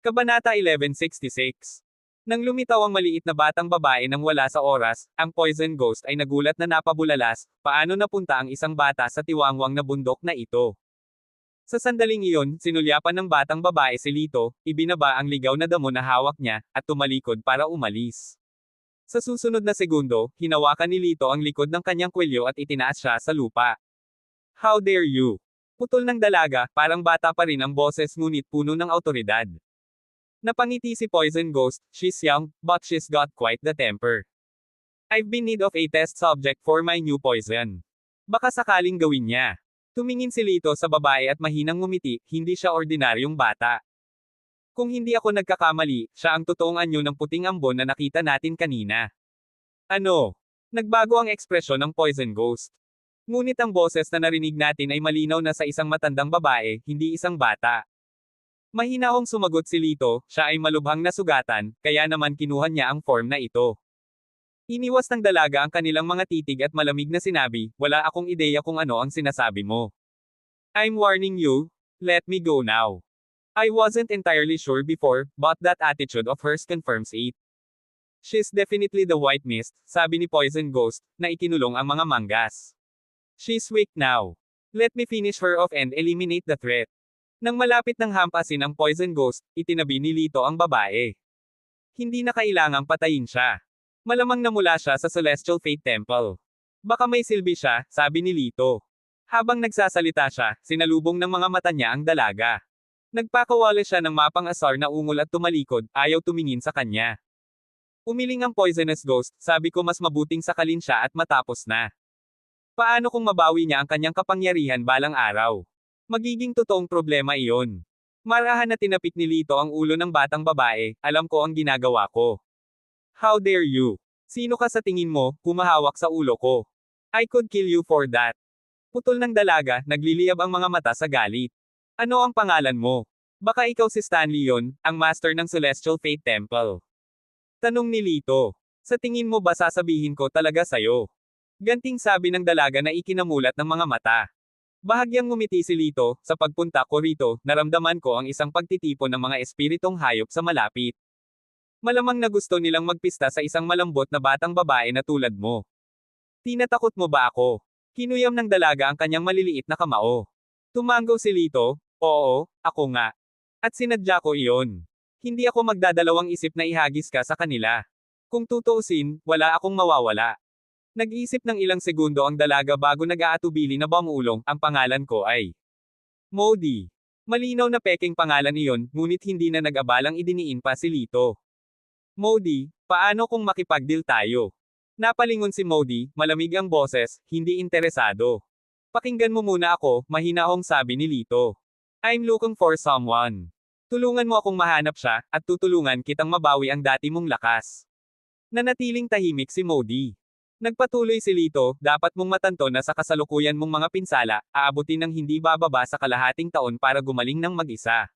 Kabanata 1166. Nang lumitaw ang maliit na batang babae nang wala sa oras, ang Poison Ghost ay nagulat na napabulalas, paano napunta ang isang bata sa tiwangwang na bundok na ito. Sa sandaling iyon, sinulyapan ng batang babae si Lito, ibinaba ang ligaw na damo na hawak niya, at tumalikod para umalis. Sa susunod na segundo, hinawakan ni Lito ang likod ng kanyang kwelyo at itinaas siya sa lupa. How dare you? Putol ng dalaga, parang bata pa rin ang boses ngunit puno ng awtoridad. Napangiti si Poison Ghost, she's young, but she's got quite the temper. I've been need of a test subject for my new poison. Baka sakaling gawin niya. Tumingin si Lito sa babae at mahinang ngumiti, hindi siya ordinaryong bata. Kung hindi ako nagkakamali, siya ang totoong anyo ng puting ambon na nakita natin kanina. Ano? Nagbago ang ekspresyon ng Poison Ghost. Ngunit ang boses na narinig natin ay malinaw na sa isang matandang babae, hindi isang bata. Mahinahong sumagot si Lito, siya ay malubhang nasugatan, kaya naman kinuha niya ang form na ito. Iniwas ng dalaga ang kanilang mga titig at malamig na sinabi, wala akong ideya kung ano ang sinasabi mo. I'm warning you, let me go now. I wasn't entirely sure before, but that attitude of hers confirms it. She's definitely the white mist, sabi ni Poison Ghost, na ikinulong ang mga manggas. She's weak now. Let me finish her off and eliminate the threat. Nang malapit ng hampasin ang Poison Ghost, itinabi ni Lito ang babae. Hindi na kailangang patayin siya. Malamang namula siya sa Celestial Fate Temple. Baka may silbi siya, sabi ni Lito. Habang nagsasalita siya, sinalubong ng mga mata niya ang dalaga. Nagpakawala siya ng mapang-asar na ungol at tumalikod, ayaw tumingin sa kanya. Umiling ang Poisonous Ghost, sabi ko mas mabuting sakalin siya at matapos na. Paano kung mabawi niya ang kanyang kapangyarihan balang araw? Magiging totoong problema iyon. Marahan na tinapik ni Lito ang ulo ng batang babae, alam ko ang ginagawa ko. How dare you? Sino ka sa tingin mo, humahawak sa ulo ko? I could kill you for that. Putol ng dalaga, nagliliyab ang mga mata sa galit. Ano ang pangalan mo? Baka ikaw si Stanley yon, ang master ng Celestial Fate Temple. Tanong ni Lito. Sa tingin mo ba sasabihin ko talaga sayo? Ganting sabi ng dalaga na ikinamulat ng mga mata. Bahagyang ngumiti si Lito, sa pagpunta ko rito, naramdaman ko ang isang pagtitipon ng mga espiritong hayop sa malapit. Malamang na gusto nilang magpista sa isang malambot na batang babae na tulad mo. Tinatakot mo ba ako? Kinuyam ng dalaga ang kanyang maliliit na kamao. Tumanggaw si Lito, oo, ako nga. At sinadya ko iyon. Hindi ako magdadalawang isip na ihagis ka sa kanila. Kung tutuusin, wala akong mawawala. Nag-iisip ng ilang segundo ang dalaga bago nag-aatubili na bumulong, ang pangalan ko ay Modi. Malinaw na peking pangalan iyon, ngunit hindi na nag-abalang idiniin pa si Lito. Modi, paano kung makipag-deal tayo? Napalingon si Modi, malamig ang boses, hindi interesado. Pakinggan mo muna ako, mahinahong sabi ni Lito. I'm looking for someone. Tulungan mo akong mahanap siya, at tutulungan kitang mabawi ang dati mong lakas. Nanatiling tahimik si Modi. Nagpatuloy si Lito, dapat mong matanto na sa kasalukuyan mong mga pinsala, aabutin ng hindi bababa sa kalahating taon para gumaling ng mag-isa.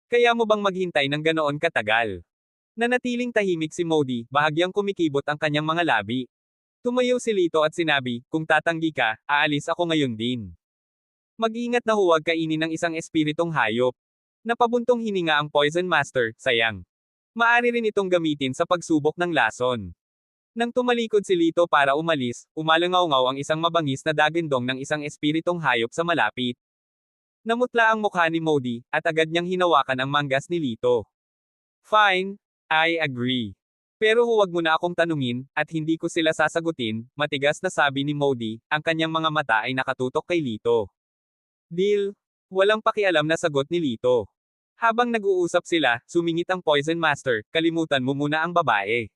Kaya mo bang maghintay ng ganoon katagal? Nanatiling tahimik si Modi, bahagyang kumikibot ang kanyang mga labi. Tumayo si Lito at sinabi, kung tatanggi ka, aalis ako ngayon din. Mag-ingat na huwag kainin ng isang espiritong hayop. Napabuntong hininga ang Poison Master, sayang. Maari rin itong gamitin sa pagsubok ng lason. Nang tumalikod si Lito para umalis, umalangaw-ngaw ang isang mabangis na dagandong ng isang espiritong hayop sa malapit. Namutla ang mukha ni Modi, at agad niyang hinawakan ang manggas ni Lito. Fine, I agree. Pero huwag mo na akong tanungin, at hindi ko sila sasagutin, matigas na sabi ni Modi, ang kanyang mga mata ay nakatutok kay Lito. Deal? Walang pakialam na sagot ni Lito. Habang nag-uusap sila, sumingit ang Poison Master, kalimutan mo muna ang babae.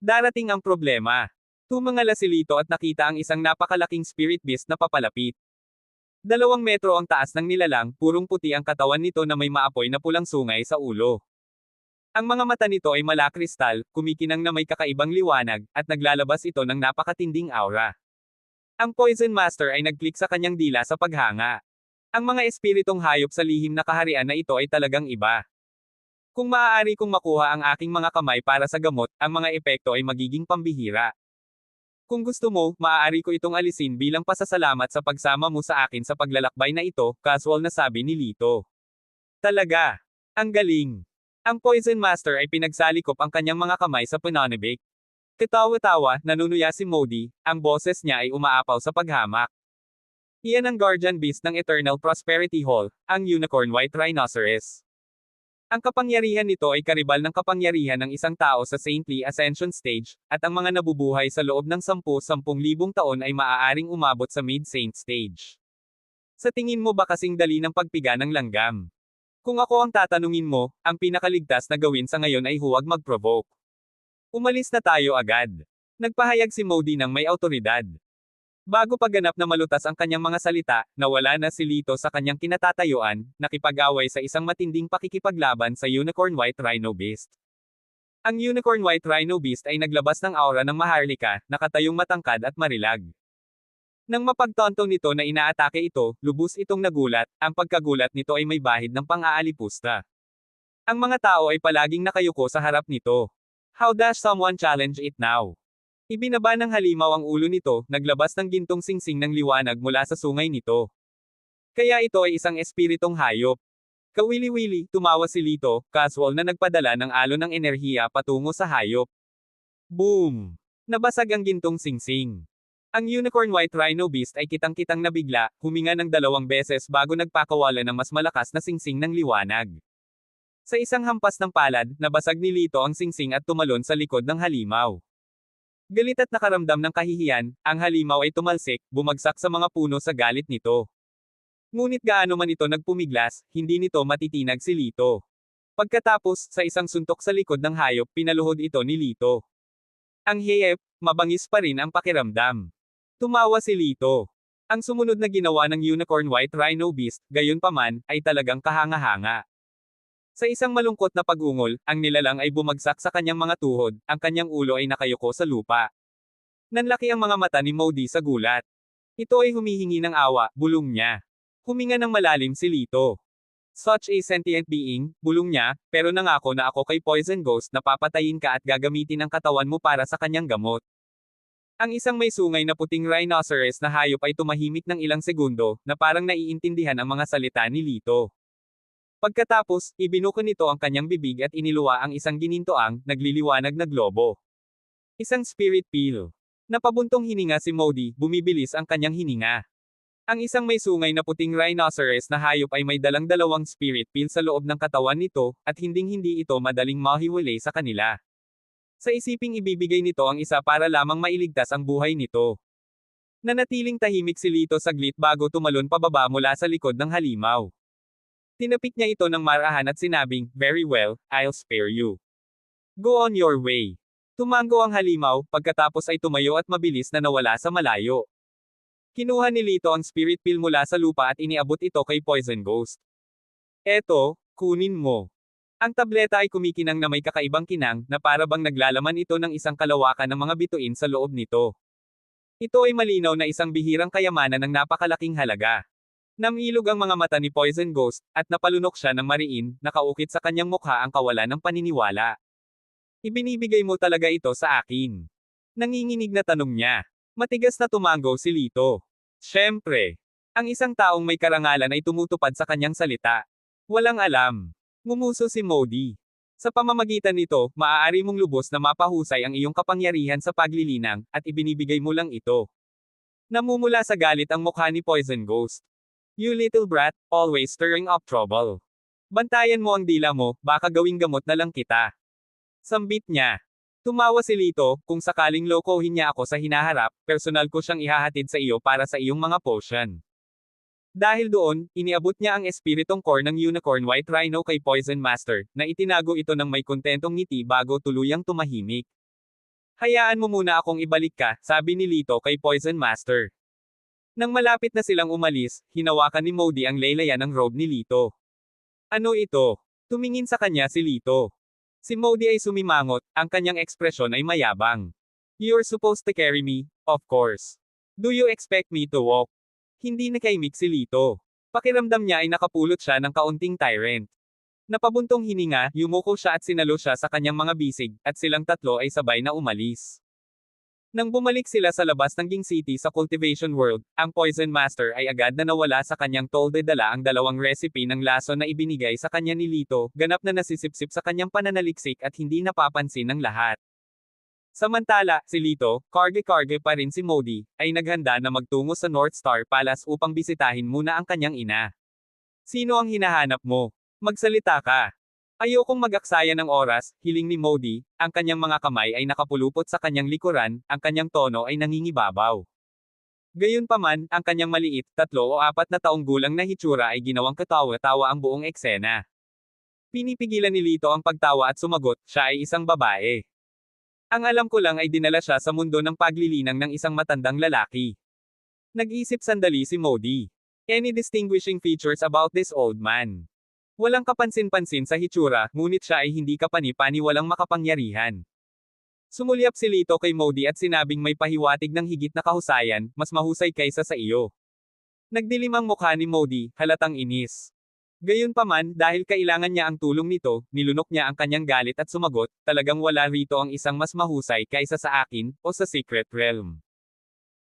Darating ang problema. Tumangala si Lito at nakita ang isang napakalaking spirit beast na papalapit. 2 metro ang taas ng nilalang, purong puti ang katawan nito na may maapoy na pulang sungay sa ulo. Ang mga mata nito ay malakristal, kumikinang na may kakaibang liwanag, at naglalabas ito ng napakatinding aura. Ang Poison Master ay nag-click sa kanyang dila sa paghanga. Ang mga espiritong hayop sa lihim na kaharian na ito ay talagang iba. Kung maaari kong makuha ang aking mga kamay para sa gamot, ang mga epekto ay magiging pambihira. Kung gusto mo, maaari ko itong alisin bilang pasasalamat sa pagsama mo sa akin sa paglalakbay na ito, casual na sabi ni Lito. Talaga. Ang galing. Ang Poison Master ay pinagsalikop ang kanyang mga kamay sa pananibik. Katawa-tawa, nanunuya si Modi, ang boses niya ay umaapaw sa paghamak. Iyan ang Guardian Beast ng Eternal Prosperity Hall, ang Unicorn White Rhinoceros. Ang kapangyarihan nito ay karibal ng kapangyarihan ng isang tao sa Saintly Ascension Stage, at ang mga nabubuhay sa loob ng 10,000 taon ay maaaring umabot sa Mid-Saint Stage. Sa tingin mo ba kasing dali ng pagpiga ng langgam? Kung ako ang tatanungin mo, ang pinakaligtas na gawin sa ngayon ay huwag mag-provoke. Umalis na tayo agad. Nagpahayag si Modi ng may awtoridad. Bago pa ganap na malutas ang kanyang mga salita, nawala na si Lito sa kanyang kinatatayuan, nakipag-away sa isang matinding pakikipaglaban sa Unicorn White Rhino Beast. Ang Unicorn White Rhino Beast ay naglabas ng aura ng maharlika, nakatayong matangkad at marilag. Nang mapagtanto nito na inaatake ito, lubos itong nagulat, ang pagkagulat nito ay may bahid ng pang-aalipusta. Ang mga tao ay palaging nakayuko sa harap nito. How does someone challenge it now? Ibinaba ng halimaw ang ulo nito, naglabas ng gintong singsing ng liwanag mula sa sungay nito. Kaya ito ay isang espiritong hayop. Kawili-wili, tumawa si Lito, casual na nagpadala ng alon ng enerhiya patungo sa hayop. Boom! Nabasag ang gintong singsing. Ang Unicorn White Rhino Beast ay kitang-kitang nabigla, huminga ng 2 beses bago nagpakawala ng mas malakas na singsing ng liwanag. Sa isang hampas ng palad, nabasag ni Lito ang singsing at tumalon sa likod ng halimaw. Galit at nakaramdam ng kahihiyan, ang halimaw ay tumalsik, bumagsak sa mga puno sa galit nito. Ngunit gaano man ito nagpumiglas, hindi nito matitinag si Lito. Pagkatapos, sa isang suntok sa likod ng hayop, pinaluhod ito ni Lito. Ang hiyep, mabangis pa rin ang pakiramdam. Tumawa si Lito. Ang sumunod na ginawa ng Unicorn White Rhino Beast, gayunpaman, ay talagang kahanga-hanga. Sa isang malungkot na pag-ungol, ang nilalang ay bumagsak sa kanyang mga tuhod, ang kanyang ulo ay nakayuko sa lupa. Nanlaki ang mga mata ni Modi sa gulat. Ito ay humihingi ng awa, bulong niya. Huminga ng malalim si Lito. Such a sentient being, bulong niya, pero nangako na ako kay Poison Ghost na papatayin ka at gagamitin ang katawan mo para sa kanyang gamot. Ang isang may sungay na puting rhinoceros na hayop ay tumahimik ng ilang segundo, na parang naiintindihan ang mga salita ni Lito. Pagkatapos, ibinuko nito ang kanyang bibig at iniluwa ang isang ginintoang, nagliliwanag na globo. Isang spirit peel. Napabuntong hininga si Modi, bumibilis ang kanyang hininga. Ang isang may sungay na puting rhinoceros na hayop ay may dalang 2 spirit peel sa loob ng katawan nito, at hinding-hindi ito madaling mahiwalay sa kanila. Sa isiping ibibigay nito ang isa para lamang mailigtas ang buhay nito. Nanatiling tahimik si Lito saglit bago tumalon pababa mula sa likod ng halimaw. Tinapik niya ito ng marahan at sinabing, "Very well, I'll spare you. Go on your way." Tumango ang halimaw, pagkatapos ay tumayo at mabilis na nawala sa malayo. Kinuha ni Lito ang spirit peel mula sa lupa at iniabot ito kay Poison Ghost. Eto, kunin mo. Ang tableta ay kumikinang na may kakaibang kinang, na para bang naglalaman ito ng isang kalawakan ng mga bituin sa loob nito. Ito ay malinaw na isang bihirang kayamanan ng napakalaking halaga. Namilog ang mga mata ni Poison Ghost, at napalunok siya ng mariin, nakaukit sa kanyang mukha ang kawalan ng paniniwala. Ibinibigay mo talaga ito sa akin. Nanginginig na tanong niya. Matigas na tumango si Lito. Siyempre. Ang isang taong may karangalan ay tumutupad sa kanyang salita. Walang alam. Ngumuso si Modi. Sa pamamagitan nito, maaari mong lubos na mapahusay ang iyong kapangyarihan sa paglilinang, at ibinibigay mo lang ito. Namumula sa galit ang mukha ni Poison Ghost. You little brat, always stirring up trouble. Bantayan mo ang dila mo, baka gawing gamot na lang kita. Sambit niya. Tumawa si Lito, kung sakaling lokohin niya ako sa hinaharap, personal ko siyang ihahatid sa iyo para sa iyong mga potion. Dahil doon, iniabot niya ang espiritong core ng Unicorn White Rhino kay Poison Master, na itinago ito ng may kontentong ngiti bago tuluyang tumahimik. Hayaan mo muna akong ibalik ka, sabi ni Lito kay Poison Master. Nang malapit na silang umalis, hinawakan ni Modi ang laylayan ng robe ni Lito. Ano ito? Tumingin sa kanya si Lito. Si Modi ay sumimangot, ang kanyang ekspresyon ay mayabang. You're supposed to carry me, of course. Do you expect me to walk? Hindi nakaimik si Lito. Pakiramdam niya ay nakapulot siya ng kaunting tyrant. Napabuntong hininga, yumuko siya at sinalo siya sa kanyang mga bisig, at silang tatlo ay sabay na umalis. Nang bumalik sila sa labas ng Ging City sa Cultivation World, ang Poison Master ay agad na nawala sa kanyang tolde dala ang dalawang recipe ng lason na ibinigay sa kanya ni Lito, ganap na nasisipsip sa kanyang pananaliksik at hindi napapansin ng lahat. Samantala, si Lito, karge-karge pa rin si Modi, ay naghanda na magtungo sa North Star Palace upang bisitahin muna ang kanyang ina. Sino ang hinahanap mo? Magsalita ka. Ayokong mag-aksaya ng oras, hiling ni Modi, ang kanyang mga kamay ay nakapulupot sa kanyang likuran, ang kanyang tono ay nangingibabaw. Gayunpaman, ang kanyang maliit, 3 o 4 na taong gulang na hitsura ay ginawang katawa-tawa ang buong eksena. Pinipigilan ni Lito ang pagtawa at sumagot, siya ay isang babae. Ang alam ko lang ay dinala siya sa mundo ng paglilinang ng isang matandang lalaki. Nag-isip sandali si Modi. Any distinguishing features about this old man? Walang kapansin-pansin sa hitsura, ngunit siya ay hindi kapani-pani walang makapangyarihan. Sumulyap si Lito kay Modi at sinabing may pahiwatig ng higit na kahusayan, mas mahusay kaysa sa iyo. Nagdilim ang mukha ni Modi, halatang inis. Gayunpaman, dahil kailangan niya ang tulong nito, nilunok niya ang kanyang galit at sumagot, talagang wala rito ang isang mas mahusay kaysa sa akin, o sa Secret Realm.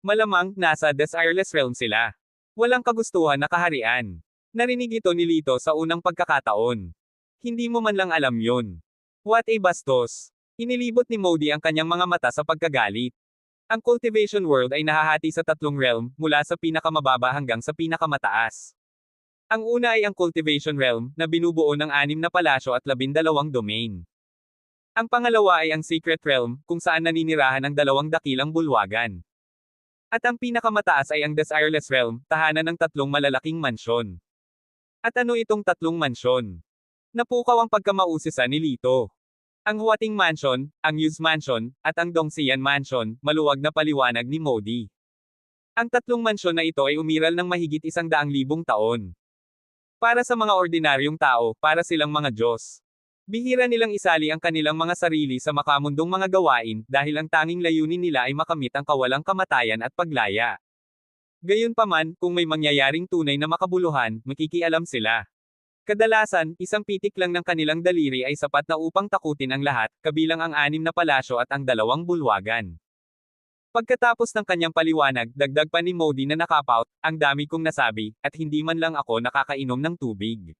Malamang, nasa Desireless Realm sila. Walang kagustuhan na kaharian. Narinig ito ni Lito sa unang pagkakataon. Hindi mo man lang alam yun. What a bastos. Inilibot ni Modi ang kanyang mga mata sa pagkagalit. Ang Cultivation World ay nahahati sa 3 realm, mula sa pinakamababa hanggang sa pinakamataas. Ang una ay ang Cultivation Realm, na binubuo ng 6 na palasyo at 12 domain. Ang pangalawa ay ang Secret Realm, kung saan naninirahan ang 2 dakilang bulwagan. At ang pinakamataas ay ang Desireless Realm, tahanan ng 3 malalaking mansyon. At ano itong 3 mansyon? Napukaw ang pagkamausisa ni Lito. Ang Huating Mansion, ang Yuz Mansion, at ang Dongxian Mansion, maluwag na paliwanag ni Modi. Ang 3 mansyon na ito ay umiral ng mahigit 100,000 taon. Para sa mga ordinaryong tao, para silang mga Diyos. Bihira nilang isali ang kanilang mga sarili sa makamundong mga gawain, dahil ang tanging layunin nila ay makamit ang kawalang kamatayan at paglaya. Gayunpaman, kung may mangyayaring tunay na makabuluhan, makikialam sila. Kadalasan, isang pitik lang ng kanilang daliri ay sapat na upang takutin ang lahat, kabilang ang 6 na palasyo at ang 2 bulwagan. Pagkatapos ng kanyang paliwanag, dagdag pa ni Modi na nakapout, ang dami kong nasabi, at hindi man lang ako nakakainom ng tubig.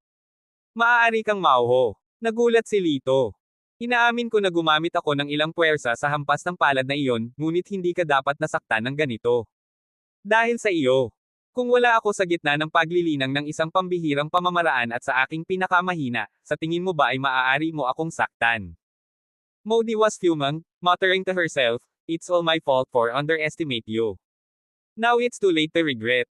Maaari kang mauho. Nagulat si Lito. Inaamin ko na gumamit ako ng ilang puwersa sa hampas ng palad na iyon, ngunit hindi ka dapat nasaktan ng ganito. Dahil sa iyo. Kung wala ako sa gitna ng paglilinang ng isang pambihirang pamamaraan at sa aking pinakamahina, sa tingin mo ba ay maaari mo akong saktan? Modi was fuming, muttering to herself, it's all my fault for underestimate you. Now it's too late to regret.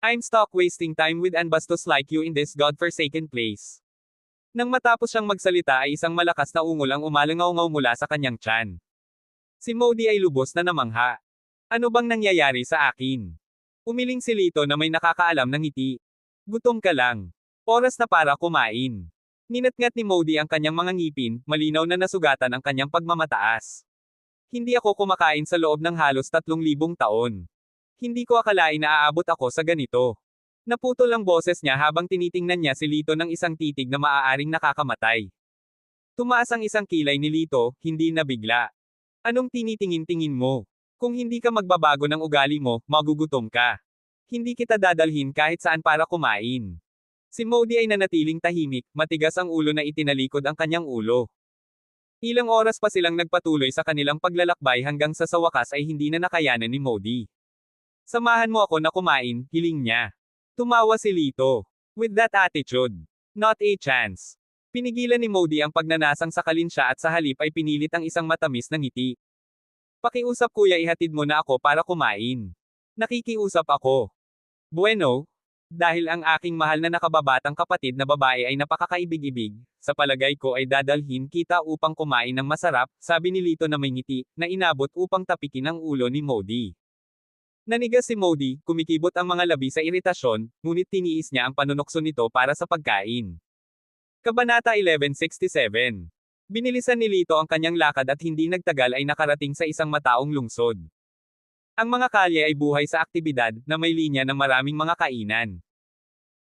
I'm stuck wasting time with anbastos like you in this godforsaken place. Nang matapos siyang magsalita ay isang malakas na ungol ang umalangaw-ngaw mula sa kanyang tiyan. Si Modi ay lubos na namangha. Ano bang nangyayari sa akin? Umiling si Lito na may nakakaalam ng ngiti. Gutom ka lang. Oras na para kumain. Ninatngat ni Modi ang kanyang mga ngipin, malinaw na nasugatan ang kanyang pagmamataas. Hindi ako kumakain sa loob ng halos 3,000 taon. Hindi ko akalain na aabot ako sa ganito. Naputol ang boses niya habang tinitingnan niya si Lito ng isang titig na maaaring nakakamatay. Tumaas ang isang kilay ni Lito, hindi na bigla. Anong tinitingin-tingin mo? Kung hindi ka magbabago ng ugali mo, magugutom ka. Hindi kita dadalhin kahit saan para kumain. Si Modi ay nanatiling tahimik, matigas ang ulo na itinalikod ang kanyang ulo. Ilang oras pa silang nagpatuloy sa kanilang paglalakbay hanggang sa wakas ay hindi na nakayanan ni Modi. Samahan mo ako na kumain, hiling niya. Tumawa si Lito. With that attitude. Not a chance. Pinigilan ni Modi ang pagnanasang sakalin siya at sa halip ay pinilit ang isang matamis na ngiti. Pakiusap kuya ihatid mo na ako para kumain. Nakikiusap ako. Bueno. Dahil ang aking mahal na nakababatang kapatid na babae ay napakakaibig-ibig, sa palagay ko ay dadalhin kita upang kumain ng masarap, sabi ni Lito na may ngiti, na inabot upang tapikin ang ulo ni Modi. Nanigas si Modi, kumikibot ang mga labi sa iritasyon, ngunit tiniis niya ang panunokso nito para sa pagkain. Kabanata 1167. Binilisan ni Lito ang kanyang lakad at hindi nagtagal ay nakarating sa isang mataong lungsod. Ang mga kalye ay buhay sa aktibidad, na may linya ng maraming mga kainan.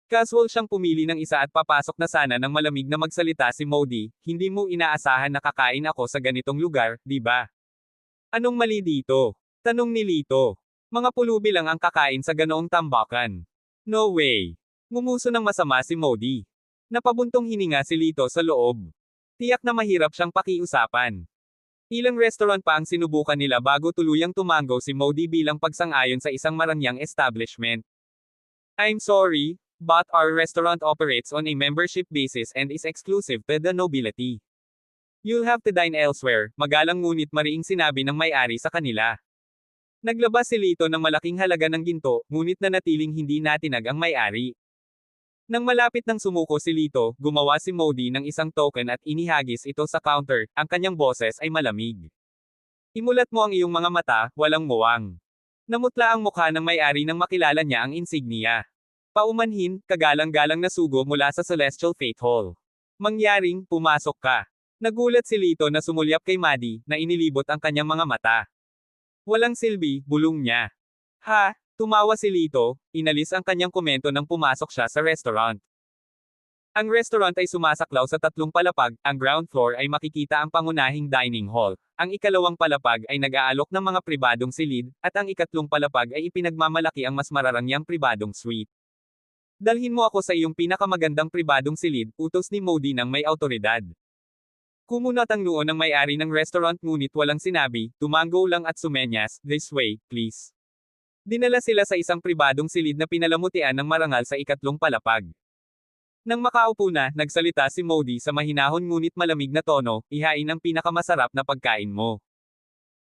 Casual siyang pumili ng isa at papasok na sana nang malamig na magsalita si Modi, hindi mo inaasahan na kakain ako sa ganitong lugar, di ba? Anong mali dito? Tanong ni Lito. Mga pulubi lang ang kakain sa ganoong tambakan. No way. Ngumuso ng masama si Modi. Napabuntong hininga si Lito sa loob. Tiyak na mahirap siyang pakiusapan. Ilang restaurant pa ang sinubukan nila bago tuluyang tumango si Modi bilang pagsang-ayon sa isang marangyang establishment. I'm sorry, but our restaurant operates on a membership basis and is exclusive to the nobility. You'll have to dine elsewhere, magalang ngunit mariing sinabi ng may-ari sa kanila. Naglabas si Lito ng malaking halaga ng ginto, ngunit nanatiling hindi natinag ang may-ari. Nang malapit ng sumuko si Lito, gumawa si Modi ng isang token at inihagis ito sa counter, ang kanyang boses ay malamig. Imulat mo ang iyong mga mata, walang muwang. Namutla ang mukha ng may-ari nang makilala niya ang insignia. Paumanhin, kagalang-galang na sugo mula sa Celestial Fate Hall. Mangyaring, pumasok ka. Nagulat si Lito na sumulyap kay Madi, na inilibot ang kanyang mga mata. Walang silbi, bulong niya. Ha? Tumawa si Lito, inalis ang kanyang komento nang pumasok siya sa restaurant. Ang restaurant ay sumasaklaw sa 3 palapag, ang ground floor ay makikita ang pangunahing dining hall, ang ikalawang palapag ay nag-aalok ng mga pribadong silid, at ang ikatlong palapag ay ipinagmamalaki ang mas mararangyang pribadong suite. Dalhin mo ako sa iyong pinakamagandang pribadong silid, utos ni Modi ng may autoridad. Kumunot ang noo ng may-ari ng restaurant ngunit walang sinabi, tumango lang at sumenyas, this way, please. Dinala sila sa isang pribadong silid na pinalamutian ng marangal sa ikatlong palapag. Nang makaupo na, nagsalita si Modi sa mahinahon ngunit malamig na tono, ihain ang pinakamasarap na pagkain mo.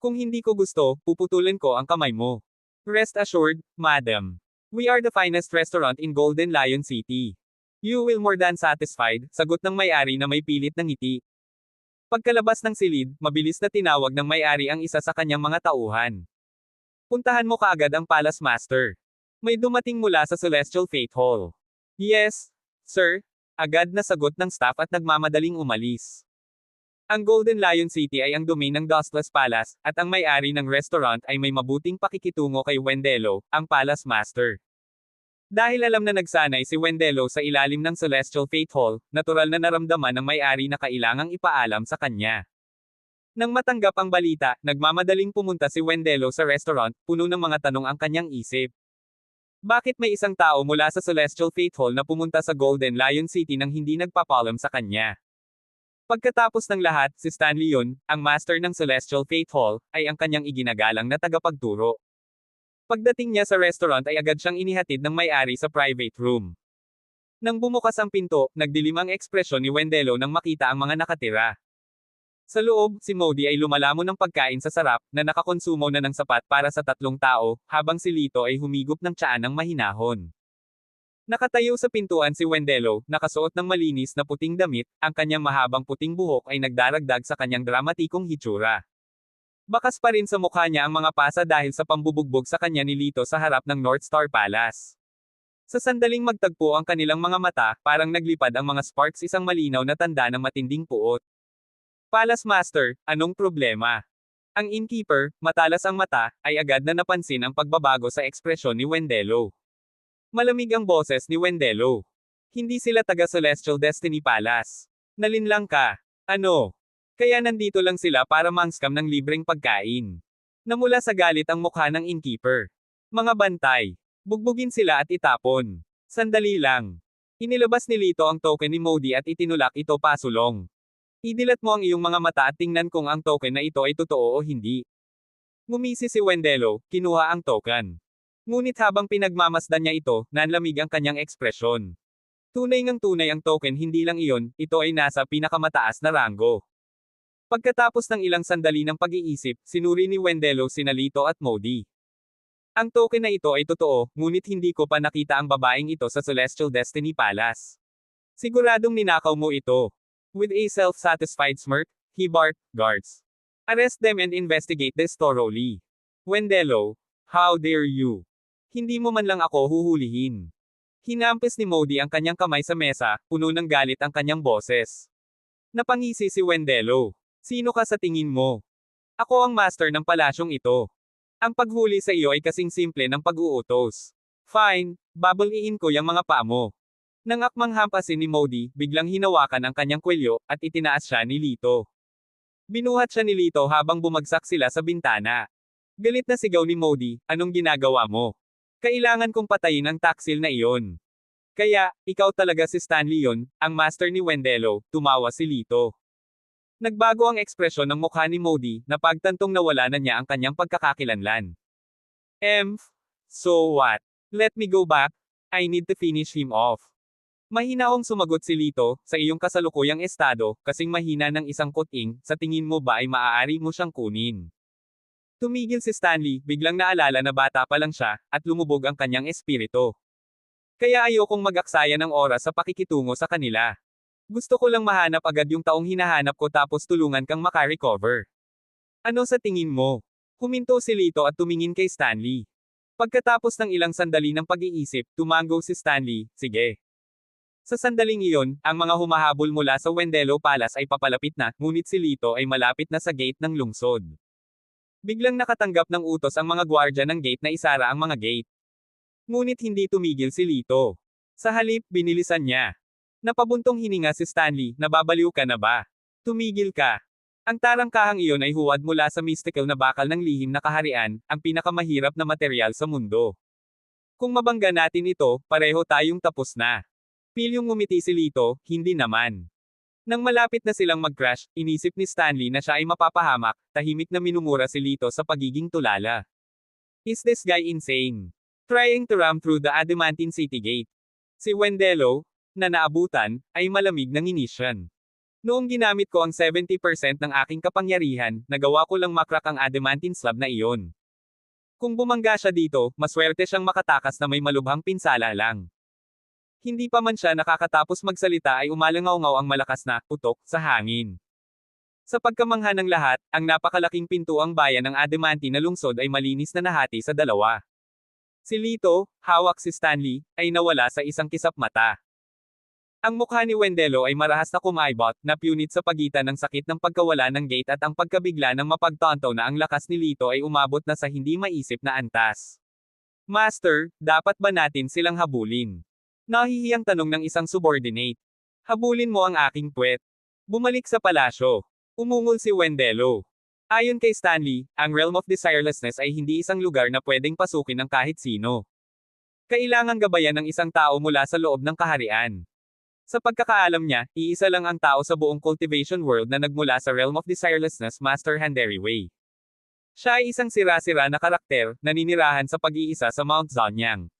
Kung hindi ko gusto, puputulin ko ang kamay mo. Rest assured, madam. We are the finest restaurant in Golden Lion City. You will more than satisfied, sagot ng may-ari na may pilit ng ngiti. Pagkalabas ng silid, mabilis na tinawag ng may-ari ang isa sa kanyang mga tauhan. Puntahan mo kaagad ang Palace Master. May dumating mula sa Celestial Fate Hall. Yes, sir. Agad na sagot ng staff at nagmamadaling umalis. Ang Golden Lion City ay ang domain ng Dustless Palace, at ang may-ari ng restaurant ay may mabuting pakikitungo kay Wendelo, ang Palace Master. Dahil alam na nagsanay si Wendelo sa ilalim ng Celestial Fate Hall, natural na naramdaman ng may-ari na kailangang ipaalam sa kanya. Nang matanggap ang balita, nagmamadaling pumunta si Wendelo sa restaurant, puno ng mga tanong ang kanyang isip. Bakit may isang tao mula sa Celestial Fate Hall na pumunta sa Golden Lion City nang hindi nagpapaalam sa kanya? Pagkatapos ng lahat, si Stanley yun, ang master ng Celestial Fate Hall, ay ang kanyang iginagalang na tagapagturo. Pagdating niya sa restaurant ay agad siyang inihatid ng may-ari sa private room. Nang bumukas ang pinto, nagdilim ang ekspresyon ni Wendelo nang makita ang mga nakatira. Sa loob, si Modi ay lumalamon ng pagkain sa sarap, na nakakonsumo na ng sapat para sa 3 tao, habang si Lito ay humigop ng tsaa ng mahinahon. Nakatayo sa pintuan si Wendelo, nakasuot ng malinis na puting damit, ang kanyang mahabang puting buhok ay nagdaragdag sa kanyang dramatikong hitsura. Bakas pa rin sa mukha niya ang mga pasa dahil sa pambubugbog sa kanya ni Lito sa harap ng North Star Palace. Sa sandaling magtagpo ang kanilang mga mata, parang naglipad ang mga sparks, isang malinaw na tanda ng matinding puot. Palace Master, anong problema? Ang innkeeper, matalas ang mata, ay agad na napansin ang pagbabago sa ekspresyon ni Wendelo. Malamig ang boses ni Wendelo. Hindi sila taga Celestial Destiny Palace. Nalinlang ka. Ano? Kaya nandito lang sila para mang-scam ng libreng pagkain. Namula sa galit ang mukha ng innkeeper. Mga bantay. Bugbugin sila at itapon. Sandali lang. Inilabas ni Lito ang token ni Modi at itinulak ito pasulong. Idilat mo ang iyong mga mata at tingnan kung ang token na ito ay totoo o hindi. Ngumisi si Wendelo, kinuha ang token. Ngunit habang pinagmamasdan niya ito, nanlamig ang kanyang ekspresyon. Tunay ngang tunay ang token, hindi lang iyon, ito ay nasa pinakamataas na ranggo. Pagkatapos ng ilang sandali ng pag-iisip, sinuri ni Wendelo sina Lito at Modi. Ang token na ito ay totoo, ngunit hindi ko pa nakita ang babaeng ito sa Celestial Destiny Palace. Siguradong ninakaw mo ito. With a self-satisfied smirk, he barked, guards. Arrest them and investigate this thoroughly. Wendelo, how dare you? Hindi mo man lang ako huhulihin. Hinampis ni Modi ang kanyang kamay sa mesa, puno ng galit ang kanyang boses. Napangisi si Wendelo. Sino ka sa tingin mo? Ako ang master ng palasyong ito. Ang paghuli sa iyo ay kasing simple ng pag-uutos. Fine, babaliin ko yung mga paa mo. Nang akmang hampasin ni Modi, biglang hinawakan ang kanyang kwelyo, at itinaas siya ni Lito. Binuhat siya ni Lito habang bumagsak sila sa bintana. Galit na sigaw ni Modi, anong ginagawa mo? Kailangan kong patayin ang taksil na iyon. Kaya, ikaw talaga si Stanley yon, ang master ni Wendelo, tumawa si Lito. Nagbago ang ekspresyon ng mukha ni Modi, na pagtantong nawala na niya ang kanyang pagkakakilanlan. So what? Let me go back? I need to finish him off. Mahinahong sumagot si Lito, sa iyong kasalukuyang estado, kasing mahina ng isang kuting, sa tingin mo ba ay maaari mo siyang kunin? Tumigil si Stanley, biglang naalala na bata pa lang siya, at lumubog ang kanyang espiritu. Kaya ayokong mag-aksaya ng oras sa pakikitungo sa kanila. Gusto ko lang mahanap agad yung taong hinahanap ko tapos tulungan kang makarecover. Ano sa tingin mo? Huminto si Lito at tumingin kay Stanley. Pagkatapos ng ilang sandali ng pag-iisip, tumango si Stanley, sige. Sa sandaling iyon, ang mga humahabol mula sa Wendelo Palace ay papalapit na, ngunit si Lito ay malapit na sa gate ng lungsod. Biglang nakatanggap ng utos ang mga gwardya ng gate na isara ang mga gate. Ngunit hindi tumigil si Lito. Sa halip, binilisan niya. Napabuntong hininga si Stanley, nababaliw ka na ba? Tumigil ka. Ang tarangkahang iyon ay huwad mula sa mystical na bakal ng lihim na kaharian, ang pinakamahirap na materyal sa mundo. Kung mabangga natin ito, pareho tayong tapos na. Pilyong ngumiti si Lito, hindi naman. Nang malapit na silang mag-crash, inisip ni Stanley na siya ay mapapahamak, tahimik na minumura si Lito sa pagiging tulala. Is this guy insane? Trying to ram through the adamantine city gate. Si Wendelo, na naabutan, ay malamig ng inisyan. Noong ginamit ko ang 70% ng aking kapangyarihan, nagawa ko lang makrak ang adamantine slab na iyon. Kung bumangga siya dito, maswerte siyang makatakas na may malubhang pinsala lang. Hindi pa man siya nakakatapos magsalita ay umalangaw-ngaw ang malakas na putok sa hangin. Sa pagkamangha ng lahat, ang napakalaking pintuang bayan ng adamantine na lungsod ay malinis na nahati sa dalawa. Si Lito, hawak si Stanley, ay nawala sa isang kisap mata. Ang mukha ni Wendelo ay marahas na kumaibot, na punit sa pagitan ng sakit ng pagkawala ng gate at ang pagkabigla ng mapagtanto na ang lakas ni Lito ay umabot na sa hindi maisip na antas. Master, dapat ba natin silang habulin? Nahihiyang tanong ng isang subordinate. Habulin mo ang aking puwet. Bumalik sa palasyo. Umungol si Wendelo. Ayon kay Stanley, ang Realm of Desirelessness ay hindi isang lugar na pwedeng pasukin ng kahit sino. Kailangang gabayan ng isang tao mula sa loob ng kaharian. Sa pagkakaalam niya, iisa lang ang tao sa buong cultivation world na nagmula sa Realm of Desirelessness, Master Handeri Wei. Siya ay isang sira-sira na karakter, naninirahan sa pag-iisa sa Mount Zonyang.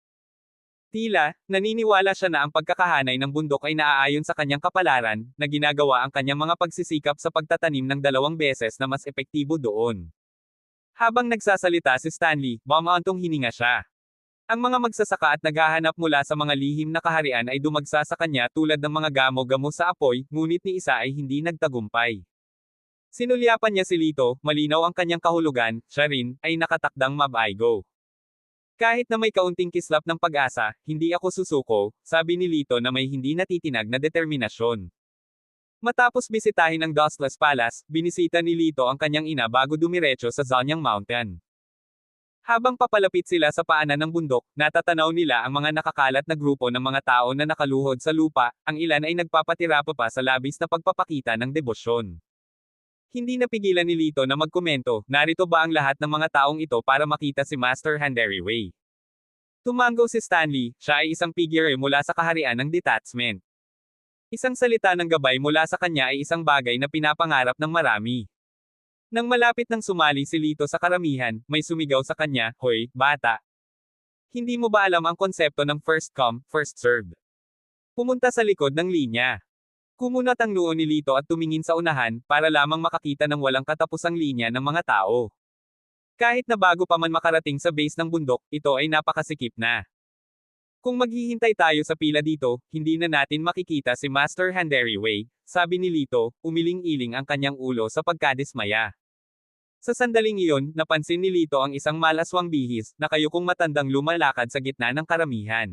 Tila, naniniwala siya na ang pagkakahanay ng bundok ay naaayon sa kanyang kapalaran, na ginagawa ang kanyang mga pagsisikap sa pagtatanim ng 2 beses na mas epektibo doon. Habang nagsasalita si Stanley, bumaantong hininga siya. Ang mga magsasaka at naghahanap mula sa mga lihim na kaharian ay dumagsa sa kanya tulad ng mga gamo-gamo sa apoy, ngunit ni isa ay hindi nagtagumpay. Sinulyapan niya si Lito, malinaw ang kanyang kahulugan, siya rin, ay nakatakdang mabaigo. Kahit na may kaunting kislap ng pag-asa, hindi ako susuko, sabi ni Lito na may hindi natitinag na determinasyon. Matapos bisitahin ang Dustless Palace, binisita ni Lito ang kanyang ina bago dumiretso sa Zonyang Mountain. Habang papalapit sila sa paanan ng bundok, natatanaw nila ang mga nakakalat na grupo ng mga tao na nakaluhod sa lupa, ang ilan ay nagpapatira pa sa labis na pagpapakita ng debosyon. Hindi napigilan ni Lito na magkomento, narito ba ang lahat ng mga taong ito para makita si Master Handeri Wei? Tumango si Stanley, siya ay isang figure mula sa kaharian ng detachment. Isang salita ng gabay mula sa kanya ay isang bagay na pinapangarap ng marami. Nang malapit nang sumali si Lito sa karamihan, may sumigaw sa kanya, "Hoy, bata! Hindi mo ba alam ang konsepto ng first come, first served?" Pumunta sa likod ng linya. Kumunat ang noo ni Lito at tumingin sa unahan, para lamang makakita ng walang katapusang linya ng mga tao. Kahit na bago pa man makarating sa base ng bundok, ito ay napakasikip na. Kung maghihintay tayo sa pila dito, hindi na natin makikita si Master Handeri Wei, sabi ni Lito, umiling-iling ang kanyang ulo sa pagkadismaya. Sa sandaling iyon, napansin ni Lito ang isang malaswang bihis, na kayukong matandang lumalakad sa gitna ng karamihan.